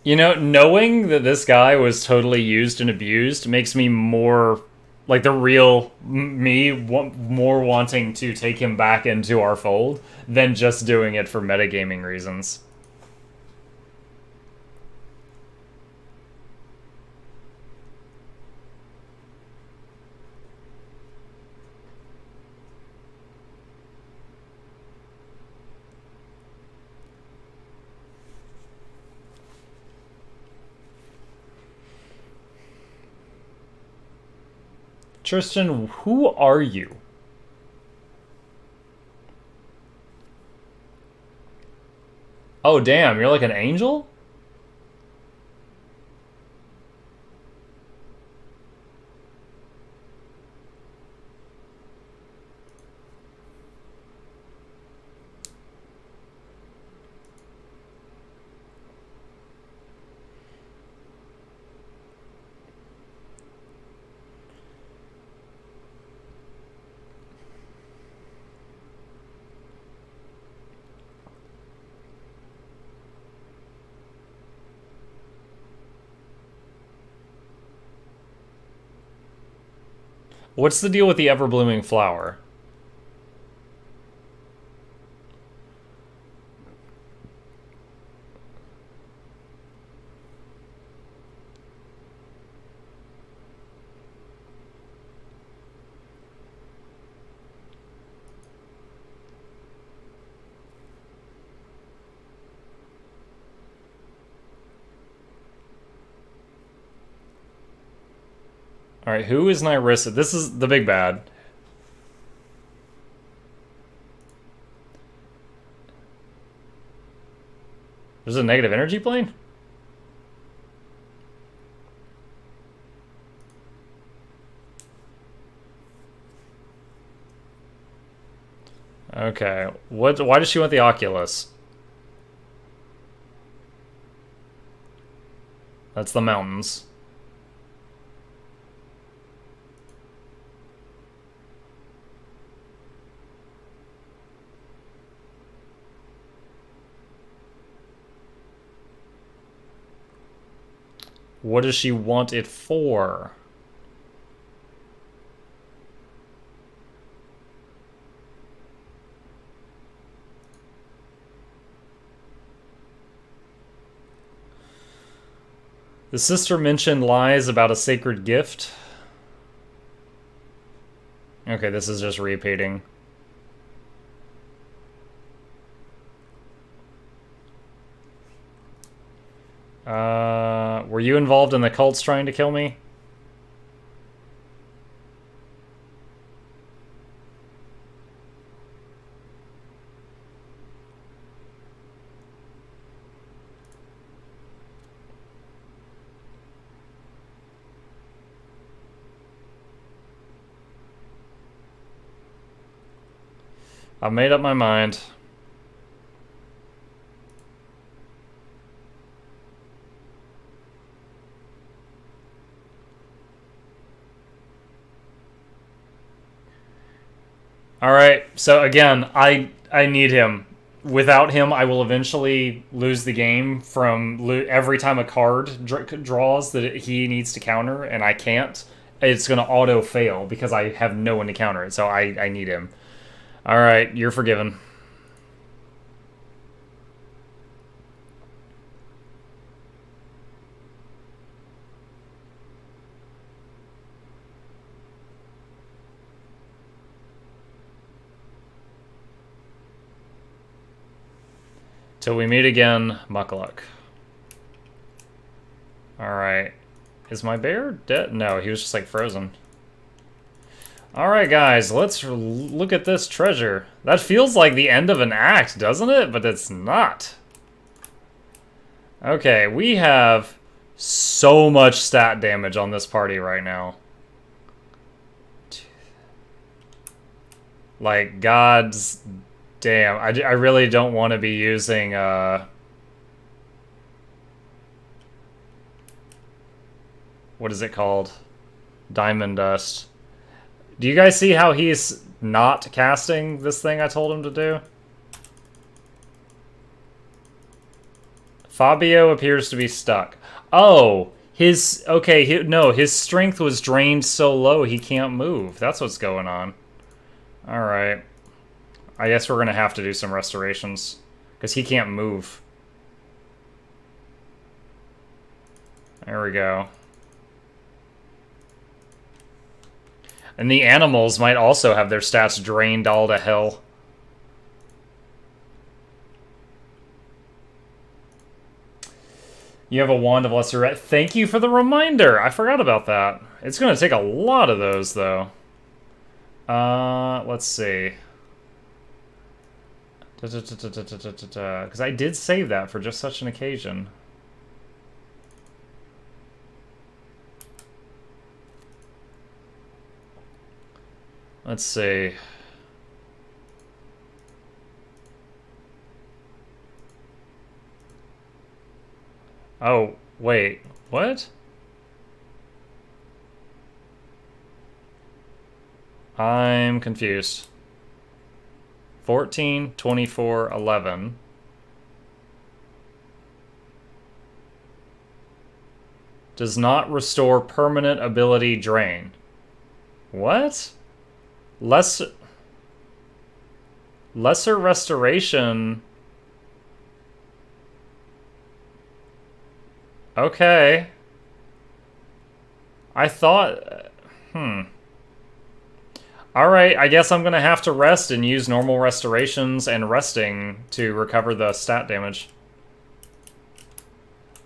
You know, knowing that this guy was totally used and abused makes me more, like, the real me, more wanting to take him back into our fold than just doing it for metagaming reasons. Tristan, who are you? Oh, damn, you're like an angel? What's the deal with the ever-blooming flower? Alright, who is Nyrissa? This is the big bad. There's a negative energy plane? Okay. Why does she want the Oculus? That's the mountains. What does she want it for? The sister mentioned lies about a sacred gift. Okay, this is just repeating. Were you involved in the cults trying to kill me? I've made up my mind. Alright, so again, I need him. Without him, I will eventually lose the game from every time a card draws that he needs to counter, and I can't. It's going to auto-fail because I have no one to counter it, so I need him. Alright, you're forgiven. Till we meet again, muck-luck. Alright. Is my bear dead? No, he was just like frozen. Alright guys, let's look at this treasure. That feels like the end of an act, doesn't it? But it's not. Okay, we have so much stat damage on this party right now. Like, God's damn. I really don't want to be using, what is it called? Diamond Dust. Do you guys see how he's not casting this thing I told him to do? Fabio appears to be stuck. Oh, his... Okay, no, his strength was drained so low he can't move. That's what's going on. Alright. I guess we're going to have to do some restorations. Because he can't move. There we go. And the animals might also have their stats drained all to hell. You have a Wand of Lesser... Thank you for the reminder! I forgot about that. It's going to take a lot of those, though. Let's see. Because I did save that for just such an occasion. Let's see. Oh, wait. What? I'm confused. 14, 24, 11. Does not restore permanent ability drain. What? Lesser restoration. Okay. I thought... Alright, I guess I'm gonna have to rest and use normal restorations and resting to recover the stat damage.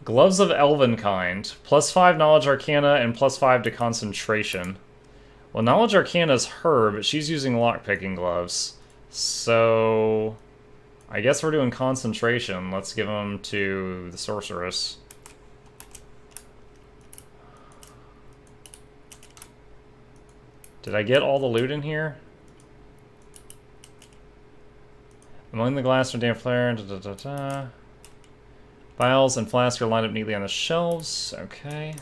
Gloves of Elvenkind. +5 Knowledge Arcana and +5 to Concentration. Well, Knowledge Arcana's her, but she's using lockpicking gloves. So... I guess we're doing Concentration. Let's give them to the Sorceress. Did I get all the loot in here? Among the glass from damp flare. Vials and flasks are lined up neatly on the shelves. Okay.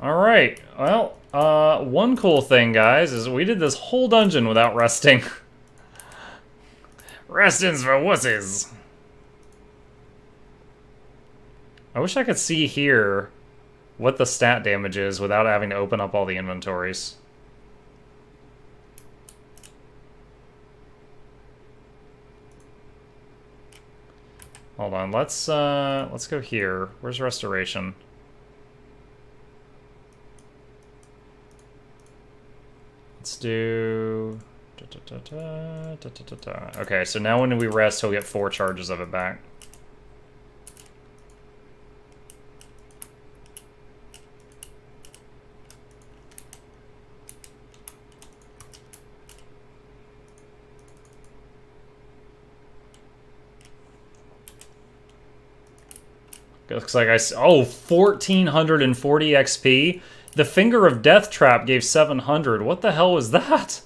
Alright. Well, one cool thing, guys, is we did this whole dungeon without resting. Resting's for wussies. I wish I could see here what the stat damage is without having to open up all the inventories. Hold on, let's go here. Where's restoration? Let's do... Okay, so now when we rest, he'll get 4 charges of it back. Looks like oh, 1,440 XP? The Finger of Death Trap gave 700. What the hell was that?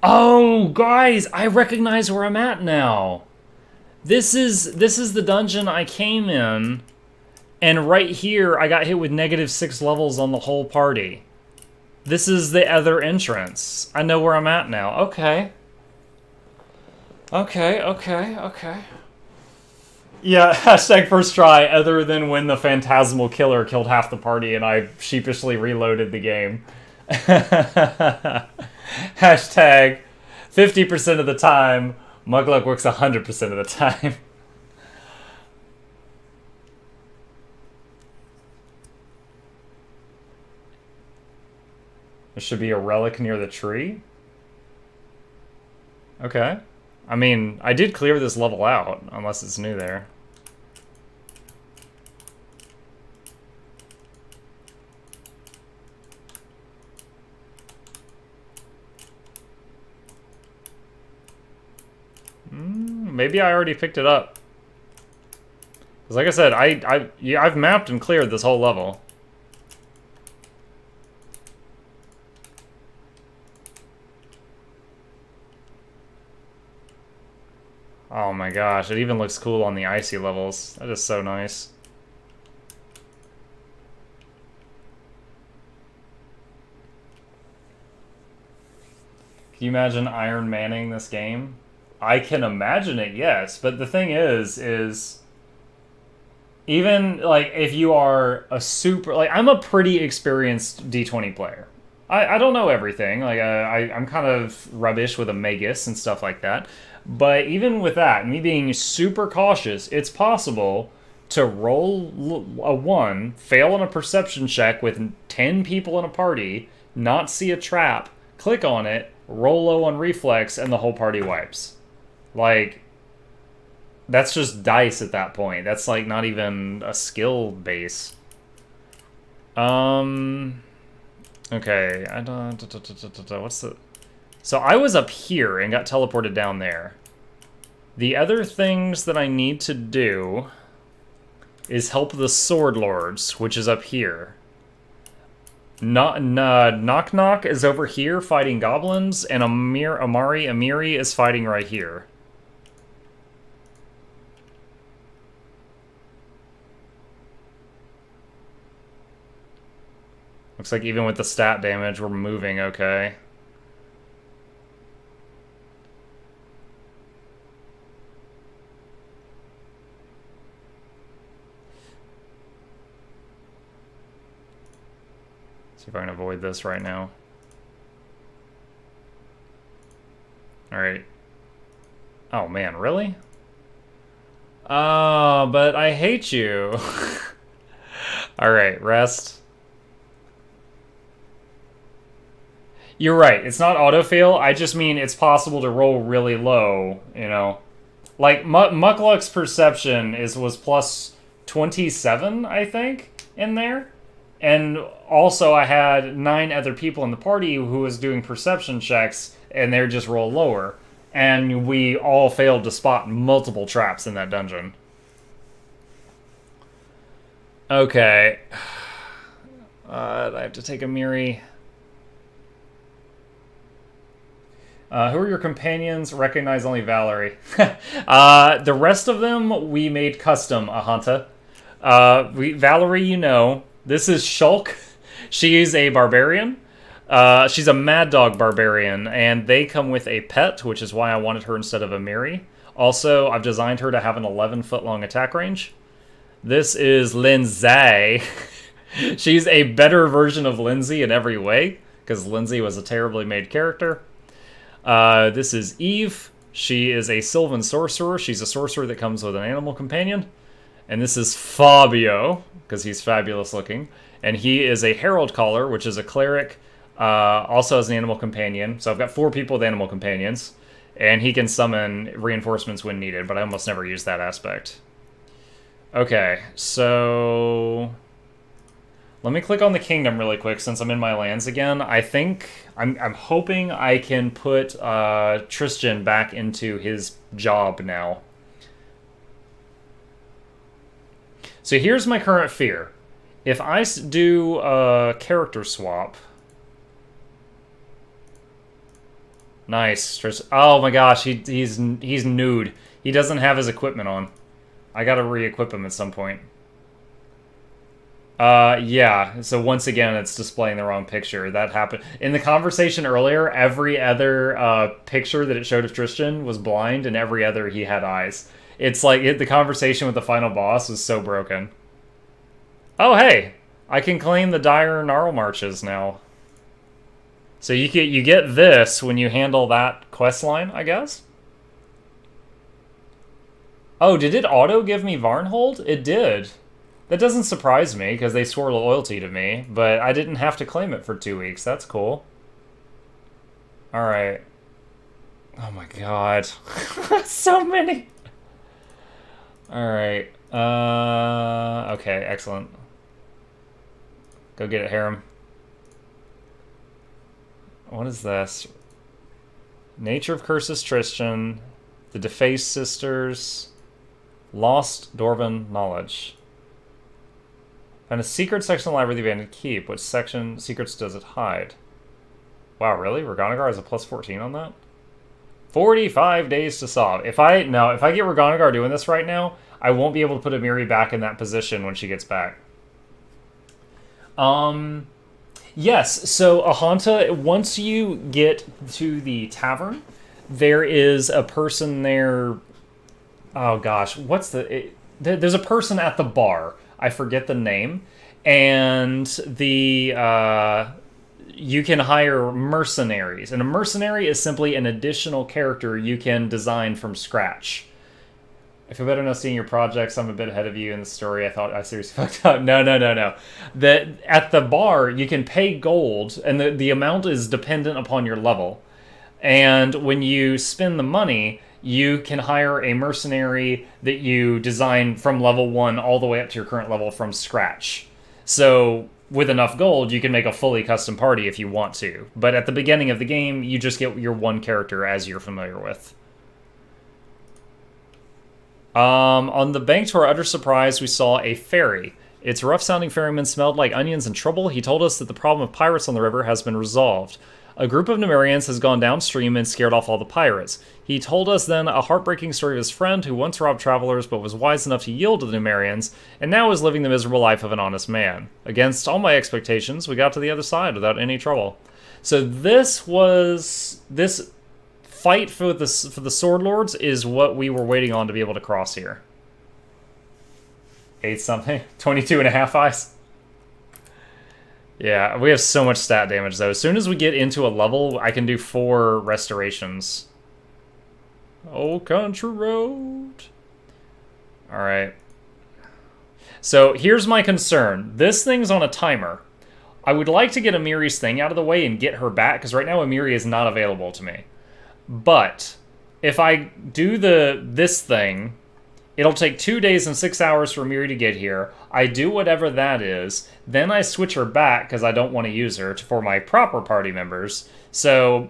Oh, guys, I recognize where I'm at now. This is the dungeon I came in, and right here I got hit with -6 levels on the whole party. This is the other entrance. I know where I'm at now. Okay. Okay. Yeah, hashtag first try, other than when the Phantasmal Killer killed half the party and I sheepishly reloaded the game. Hashtag 50% of the time, Mugluck works 100% of the time. There should be a relic near the tree. Okay. I mean, I did clear this level out, unless it's new there. Maybe I already picked it up. Because like I said, I've mapped and cleared this whole level. Oh my gosh, it even looks cool on the icy levels. That is so nice. Can you imagine Iron Manning this game? I can imagine it, yes, but the thing is even, like, if you are a super... Like, I'm a pretty experienced D20 player. I don't know everything. Like, I'm kind of rubbish with a Magus and stuff like that. But even with that, me being super cautious, it's possible to roll a 1, fail on a perception check with 10 people in a party, not see a trap, click on it, roll low on reflex, and the whole party wipes. Like, that's just dice at that point. That's, like, not even a skill base. Okay, I don't... What's the... So I was up here and got teleported down there. The other things that I need to do is help the Swordlords, which is up here. Nok-nok is over here fighting goblins, and Amiri is fighting right here. Looks like even with the stat damage, we're moving okay. See if I can avoid this right now. Alright. Oh man, really? Oh, but I hate you. Alright, rest. You're right, it's not autofail, I just mean it's possible to roll really low, you know? Like, Muckluck's perception was plus 27, I think, in there. And also I had 9 other people in the party who was doing perception checks, and they're just roll lower. And we all failed to spot multiple traps in that dungeon. Okay. I have to take a Miri. Who are your companions? Recognize only Valerie. The rest of them, we made custom, Ahanta. Valerie, you know. This is Shulk. She is a barbarian. She's a Mad Dog Barbarian, and they come with a pet, which is why I wanted her instead of a Miri. Also, I've designed her to have an 11-foot-long attack range. This is Lindsay. She's a better version of Lindsay in every way, because Lindsay was a terribly made character. This is Eve. She is a Sylvan Sorcerer. She's a sorcerer that comes with an animal companion. And this is Fabio, because he's fabulous looking. And he is a Herald Caller, which is a cleric, also has an animal companion. So I've got 4 people with animal companions. And he can summon reinforcements when needed, but I almost never use that aspect. Okay, so let me click on the kingdom really quick since I'm in my lands again. I think I'm hoping I can put Tristan back into his job now. So here's my current fear. If I do a character swap. Nice. Oh my gosh, he's nude. He doesn't have his equipment on. I gotta re-equip him at some point. Yeah, so once again, it's displaying the wrong picture. That happened. In the conversation earlier, every other picture that it showed of Tristan was blind, and every other he had eyes. It's like, the conversation with the final boss was so broken. Oh, hey! I can claim the Dire Gnarl Marches now. So you get this when you handle that quest line, I guess? Oh, did it auto give me Varnhold? It did. That doesn't surprise me, because they swore loyalty to me, but I didn't have to claim it for 2 weeks. That's cool. Alright. Oh my god. So many! Alright. Okay, excellent. Go get it, Harem. What is this? Nature of Curses Tristan. The Defaced Sisters. Lost Dwarven Knowledge. And a secret section of the Library of the Abandoned Keep. Which section secrets does it hide? Wow, really? Reganagar has a plus 14 on that? 45 days to solve. If I get Reganagar doing this right now, I won't be able to put Amiri back in that position when she gets back. Yes, so Ahanta, once you get to the tavern, there is a person there. Oh gosh, there's a person at the bar. I forget the name, and you can hire mercenaries, and a mercenary is simply an additional character you can design from scratch. I feel better now seeing your projects. I'm a bit ahead of you in the story. I thought I seriously fucked up. No. At the bar, you can pay gold, and the amount is dependent upon your level. And when you spend the money, you can hire a mercenary that you design from level 1 all the way up to your current level from scratch. So with enough gold, you can make a fully custom party if you want to. But at the beginning of the game, you just get your one character as you're familiar with. On the bank, to our utter surprise, we saw a ferry. Its rough-sounding ferryman smelled like onions and trouble. He told us that the problem of pirates on the river has been resolved. A group of Numerians has gone downstream and scared off all the pirates. He told us then a heartbreaking story of his friend who once robbed travelers but was wise enough to yield to the Numerians, and now is living the miserable life of an honest man. Against all my expectations, we got to the other side without any trouble. So this fight for the Swordlords is what we were waiting on to be able to cross here. 8 something? 22.5 eyes? Yeah, we have so much stat damage though. As soon as we get into a level, I can do 4 restorations. Old country road. Alright. So here's my concern. This thing's on a timer. I would like to get Amiri's thing out of the way and get her back, because right now Amiri is not available to me. But if I do this thing, it'll take 2 days and 6 hours for Amiri to get here. I do whatever that is. Then I switch her back because I don't want to use her for my proper party members. So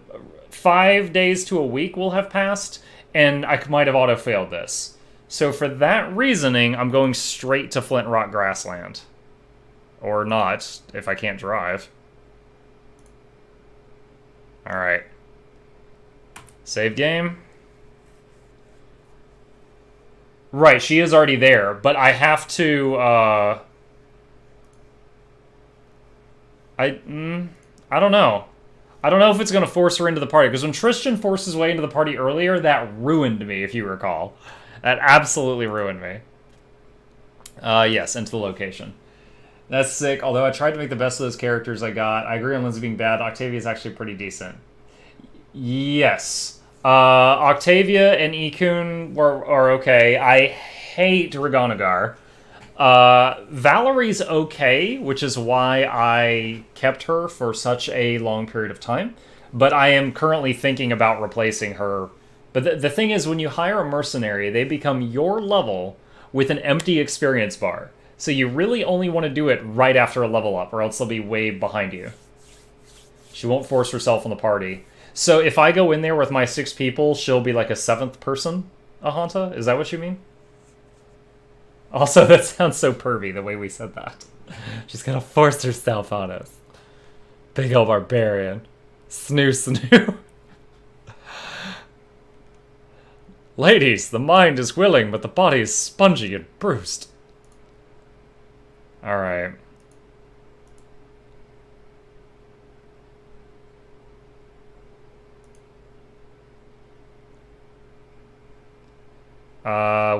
5 days to a week will have passed, and I might have auto-failed this. So for that reasoning, I'm going straight to Flint Rock Grassland. Or not, if I can't drive. Alright. Save game. Right, she is already there, but I have to, I don't know. I don't know if it's going to force her into the party, because when Tristan forced his way into the party earlier, that ruined me, if you recall. That absolutely ruined me. Yes, into the location. That's sick, although I tried to make the best of those characters I got. I agree on Lindsay being bad. Octavia's actually pretty decent. Yes. Octavia and Ikun are okay. I hate Reganagar. Valerie's okay, which is why I kept her for such a long period of time. But I am currently thinking about replacing her. But the thing is, when you hire a mercenary, they become your level with an empty experience bar. So you really only want to do it right after a level up, or else they'll be way behind you. She won't force herself on the party. So if I go in there with my 6 people, she'll be like a 7th person, Ahanta? Is that what you mean? Also, that sounds so pervy, the way we said that. She's gonna force herself on us. Big ol' barbarian. Snoo. Ladies, the mind is willing, but the body is spongy and bruised. Alright.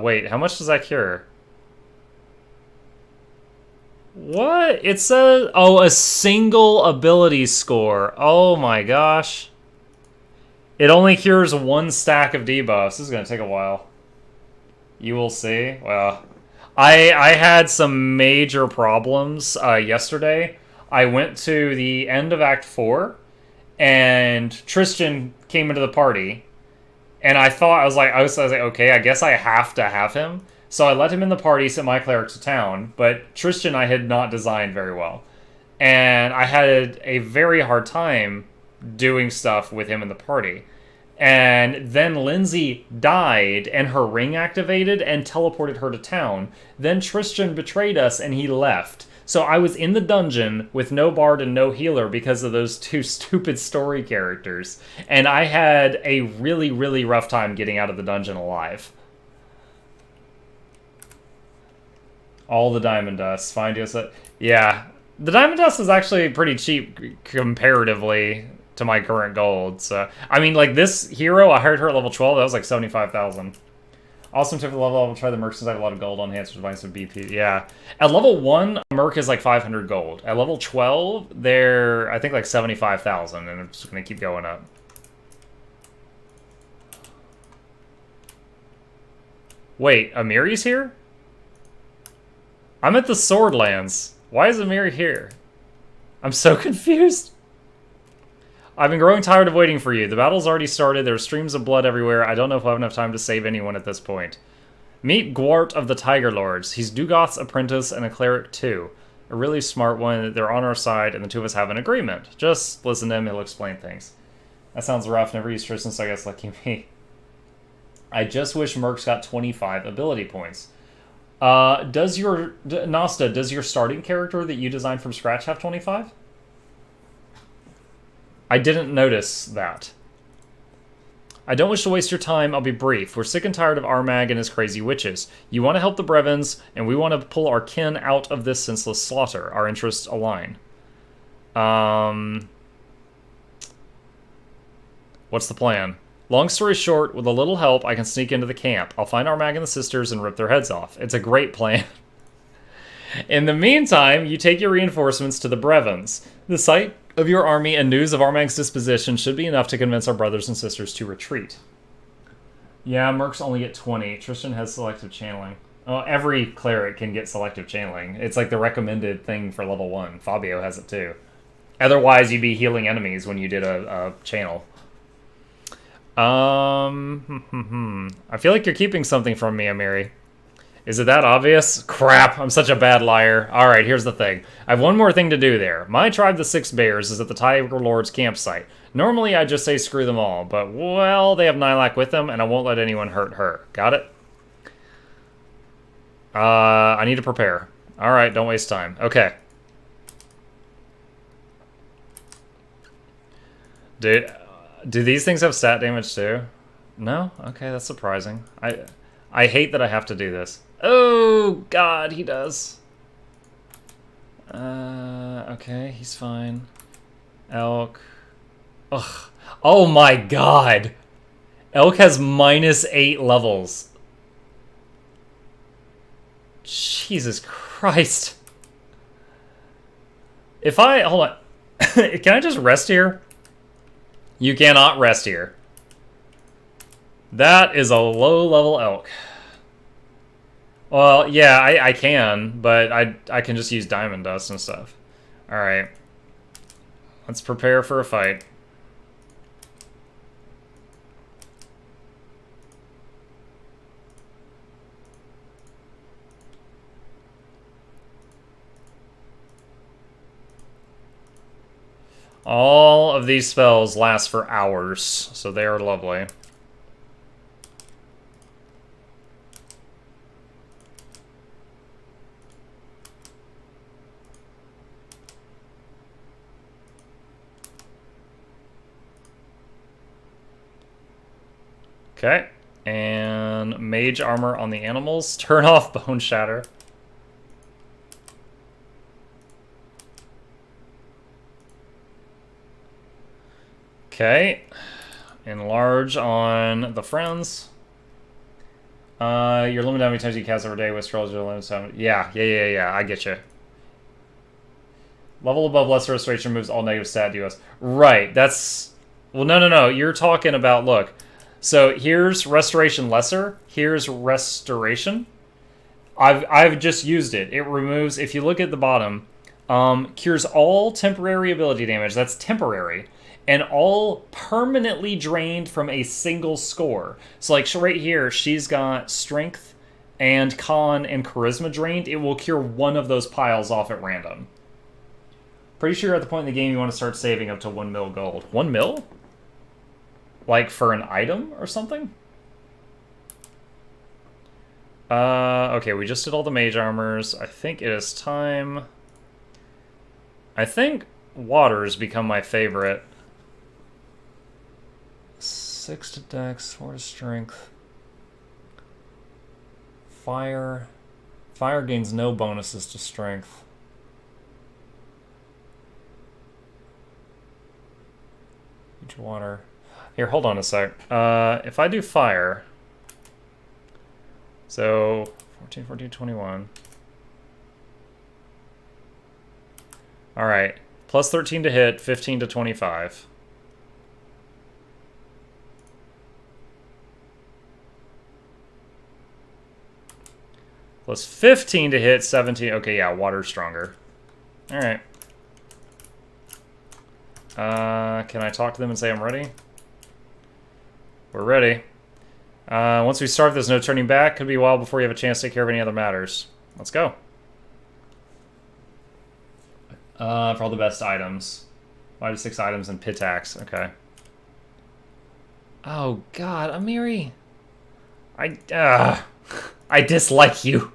Wait, how much does that cure? What? It says... Oh, a single ability score. Oh my gosh. It only cures 1 stack of debuffs. This is going to take a while. You will see. Well, I had some major problems yesterday. I went to the end of Act 4, and Tristan came into the party. And I was like, okay, I guess I have to have him. So I let him in the party, sent my cleric to town, but Tristan I had not designed very well. And I had a very hard time doing stuff with him in the party. And then Lindsay died, and her ring activated and teleported her to town. Then Tristan betrayed us, and he left. So I was in the dungeon with no bard and no healer because of those 2 stupid story characters. And I had a really, really rough time getting out of the dungeon alive. All the diamond dust. Find us a... Yeah. The diamond dust is actually pretty cheap comparatively to my current gold. So, I mean, like, this hero, I heard her at level 12. That was like 75,000. Awesome tip for the level. I'll try the merc since I have a lot of gold on hand, so buying some BP. Yeah. At level 1, a merc is like 500 gold. At level 12, they're, I think, like 75,000, and I'm just going to keep going up. Wait, Amiri's here? I'm at the Swordlands. Why is Amiri here? I'm so confused. I've been growing tired of waiting for you. The battle's already started. There are streams of blood everywhere. I don't know if I have enough time to save anyone at this point. Meet Gwart of the Tiger Lords. He's Dugoth's apprentice and a cleric too. A really smart one. They're on our side, and the 2 of us have an agreement. Just listen to him. He'll explain things. That sounds rough. Never used Tristan, so I guess lucky me. I just wish Merc's got 25 ability points. Does your... Nasta, does your starting character that you designed from scratch have 25? I didn't notice that. I don't wish to waste your time. I'll be brief. We're sick and tired of Armag and his crazy witches. You want to help the Brevins, and we want to pull our kin out of this senseless slaughter. Our interests align. What's the plan? Long story short, with a little help, I can sneak into the camp. I'll find Armag and the sisters and rip their heads off. It's a great plan. In the meantime, you take your reinforcements to the Brevins. The sight of your army and news of Armag's disposition should be enough to convince our brothers and sisters to retreat. Yeah, mercs only get 20. Tristan has selective channeling. Oh, every cleric can get selective channeling. It's like the recommended thing for level 1. Fabio has it too. Otherwise, you'd be healing enemies when you did a channel. I feel like you're keeping something from me, Amiri. Is it that obvious? Crap, I'm such a bad liar. Alright, here's the thing. I have one more thing to do there. My tribe, the 6 Bears, is at the Tiger Lord's campsite. Normally, I'd just say screw them all, but, well, they have Nylak with them, and I won't let anyone hurt her. Got it? I need to prepare. Alright, don't waste time. Okay. Do these things have stat damage too? No? Okay, that's surprising. I hate that I have to do this. Oh, God, he does. Okay, he's fine. Elk. Ugh. Oh my god. Elk has -8 levels. Jesus Christ. If I... Hold on. Can I just rest here? You cannot rest here. That is a low-level elk. Well, yeah, I can, but I can just use diamond dust and stuff. Alright. Let's prepare for a fight. All of these spells last for hours, so they are lovely. Okay, and mage armor on the animals. Turn off bone shatter. Okay, enlarge on the friends. You're limited how many times you cast every day with scrolls. You're limited so yeah. I get you. Level above lesser restoration removes all negative stat to us. Right. That's well. No. You're talking about look. So here's restoration lesser. Here's restoration. I've just used it. It removes. If you look at the bottom, cures all temporary ability damage. That's temporary. And all permanently drained from a single score. So like right here, she's got strength and con and charisma drained. It will cure one of those piles off at random. Pretty sure at the point in the game you want to start saving up to 1 mil gold. 1 mil? Like for an item or something? Okay, we just did all the mage armors. I think it is time. I think water has become my favorite. 6 to dex, 4 to strength. Fire. Fire gains no bonuses to strength. Huge water. Here, hold on a sec. If I do fire... So, 14, 14, 21. Alright. Plus 13 to hit, 15 to 25. Plus 15 to hit, 17. Okay, yeah, water's stronger. Alright. Can I talk to them and say I'm ready? We're ready. Once we start, there's no turning back. Could be a while before you have a chance to take care of any other matters. Let's go. For all the best items. 5 to 6 items and pitax. Okay. Oh, God, Amiri. I dislike you.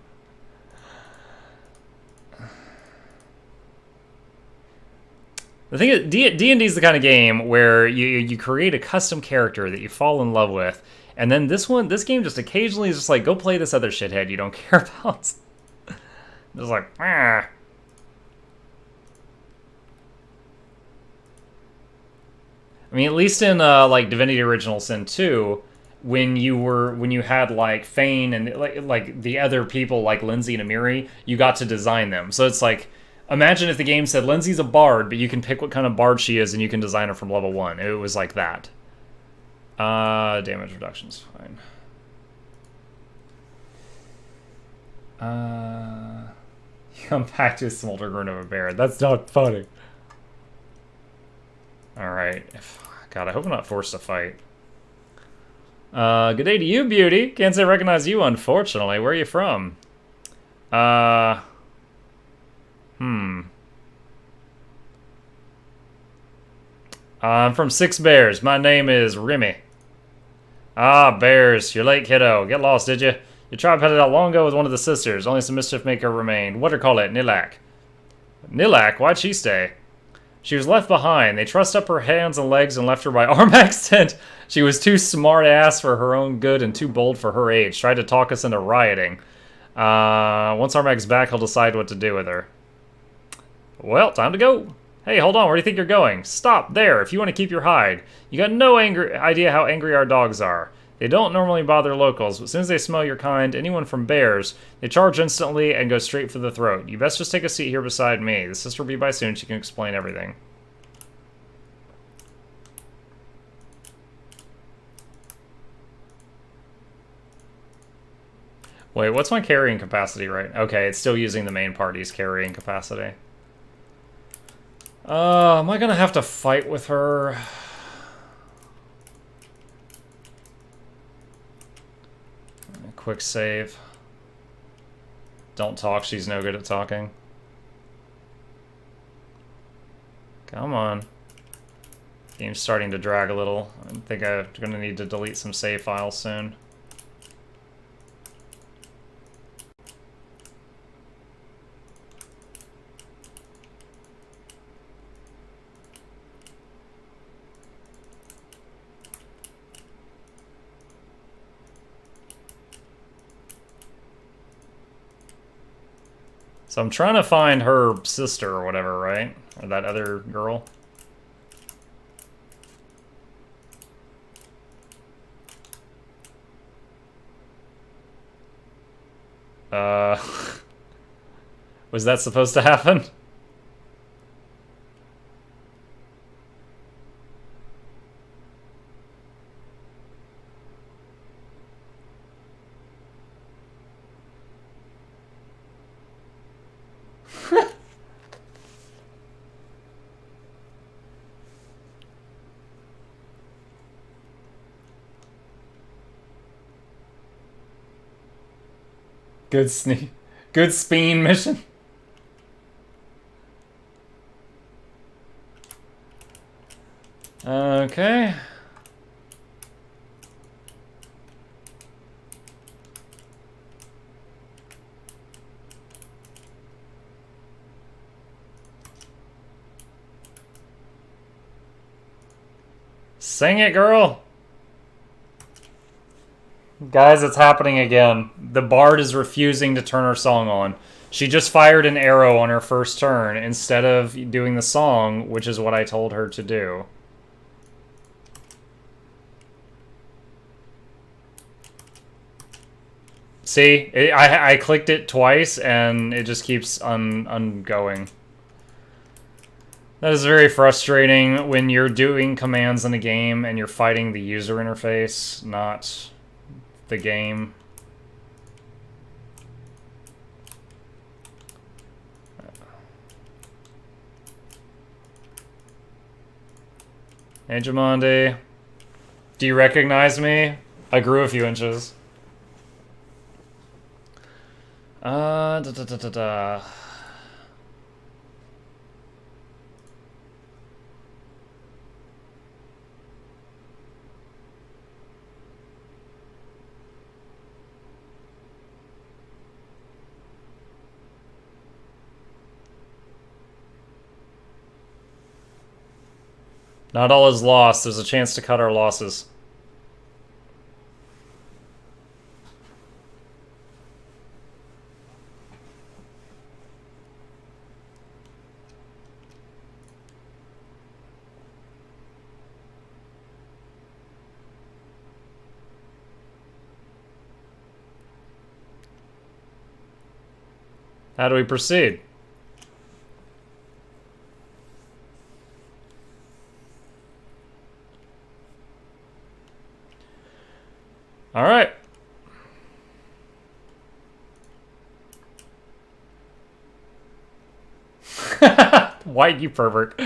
The thing is, D&D is the kind of game where you create a custom character that you fall in love with, and then this game just occasionally is just like, go play this other shithead you don't care about. Just like, ah. I mean, at least in like Divinity Original Sin 2, when you had like Fane and like the other people like Lindsay and Amiri, you got to design them. So it's like, imagine if the game said Lindsay's a bard, but you can pick what kind of bard she is and you can design her from level 1. It was like that. Damage reduction's fine. You come back to a smolder grunt of a bear. That's not funny. Alright. God, I hope I'm not forced to fight. Good day to you, beauty. Can't say I recognize you, unfortunately. Where are you from? I'm from Six Bears. My name is Remy. Ah, bears. You're late, kiddo. Get lost, did you? Your tribe headed out long ago with one of the sisters. Only some mischief maker remained. What do you call it? Nilak. Nilak? Why'd she stay? She was left behind. They trussed up her hands and legs and left her by Armak's tent. She was too smart-ass for her own good and too bold for her age. Tried to talk us into rioting. Once Armak's back, he'll decide what to do with her. Well, time to go. Hey, hold on, where do you think you're going? Stop, there, if you want to keep your hide. You got no idea how angry our dogs are. They don't normally bother locals, but as soon as they smell your kind, anyone from bears, they charge instantly and go straight for the throat. You best just take a seat here beside me. The sister will be by soon, she can explain everything. Wait, what's my carrying capacity, right? Okay, it's still using the main party's carrying capacity. Am I gonna have to fight with her? Quick save. Don't talk, she's no good at talking. Come on. Game's starting to drag a little. I think I'm gonna need to delete some save files soon. So I'm trying to find her sister or whatever, right? Or that other girl. Was that supposed to happen? Good sneak. Good speen mission. Okay. Sing it, girl! Guys, it's happening again. The bard is refusing to turn her song on. She just fired an arrow on her first turn instead of doing the song, which is what I told her to do. See? I clicked it twice and it just keeps ungoing. That is very frustrating when you're doing commands in a game and you're fighting the user interface, not the game. Hey, Jamandi. Do you recognize me? I grew a few inches. Da da da da da. Not all is lost. There's a chance to cut our losses. How do we proceed? All right. White, you pervert.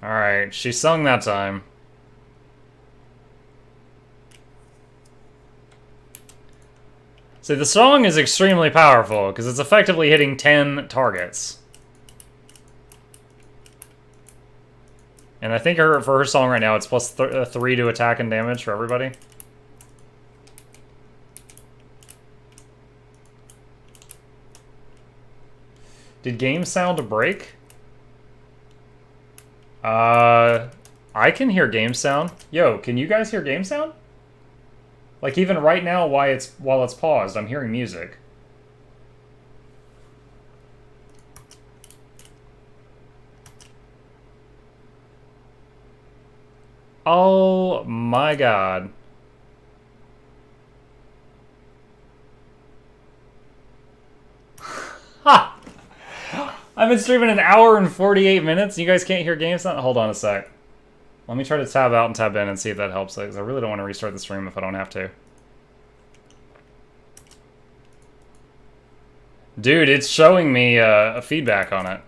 Alright, she sung that time. See, the song is extremely powerful, because it's effectively hitting 10 targets. And I think for her song right now, it's plus 3 to attack and damage for everybody. Did game sound break? I can hear game sound. Yo, can you guys hear game sound? Like even right now, while it's paused, I'm hearing music. Oh my god. Ha! I've been streaming an hour and 48 minutes. You guys can't hear game sound? Hold on a sec. Let me try to tab out and tab in and see if that helps. Because I really don't want to restart the stream if I don't have to. Dude, it's showing me a feedback on it.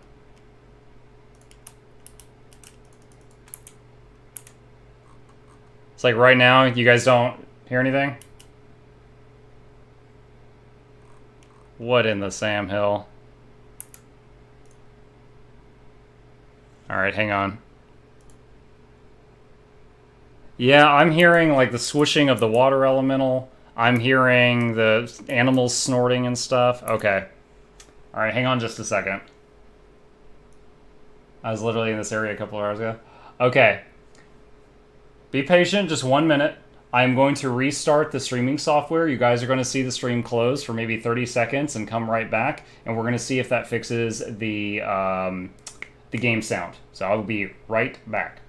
It's like right now, you guys don't hear anything? What in the Sam Hill? Alright, hang on. Yeah, I'm hearing like the swooshing of the water elemental. I'm hearing the animals snorting and stuff. Okay. Alright, hang on just a second. I was literally in this area a couple of hours ago. Okay. Be patient, just 1 minute. I'm going to restart the streaming software. You guys are going to see the stream close for maybe 30 seconds and come right back. And we're going to see if that fixes the game sound. So I'll be right back.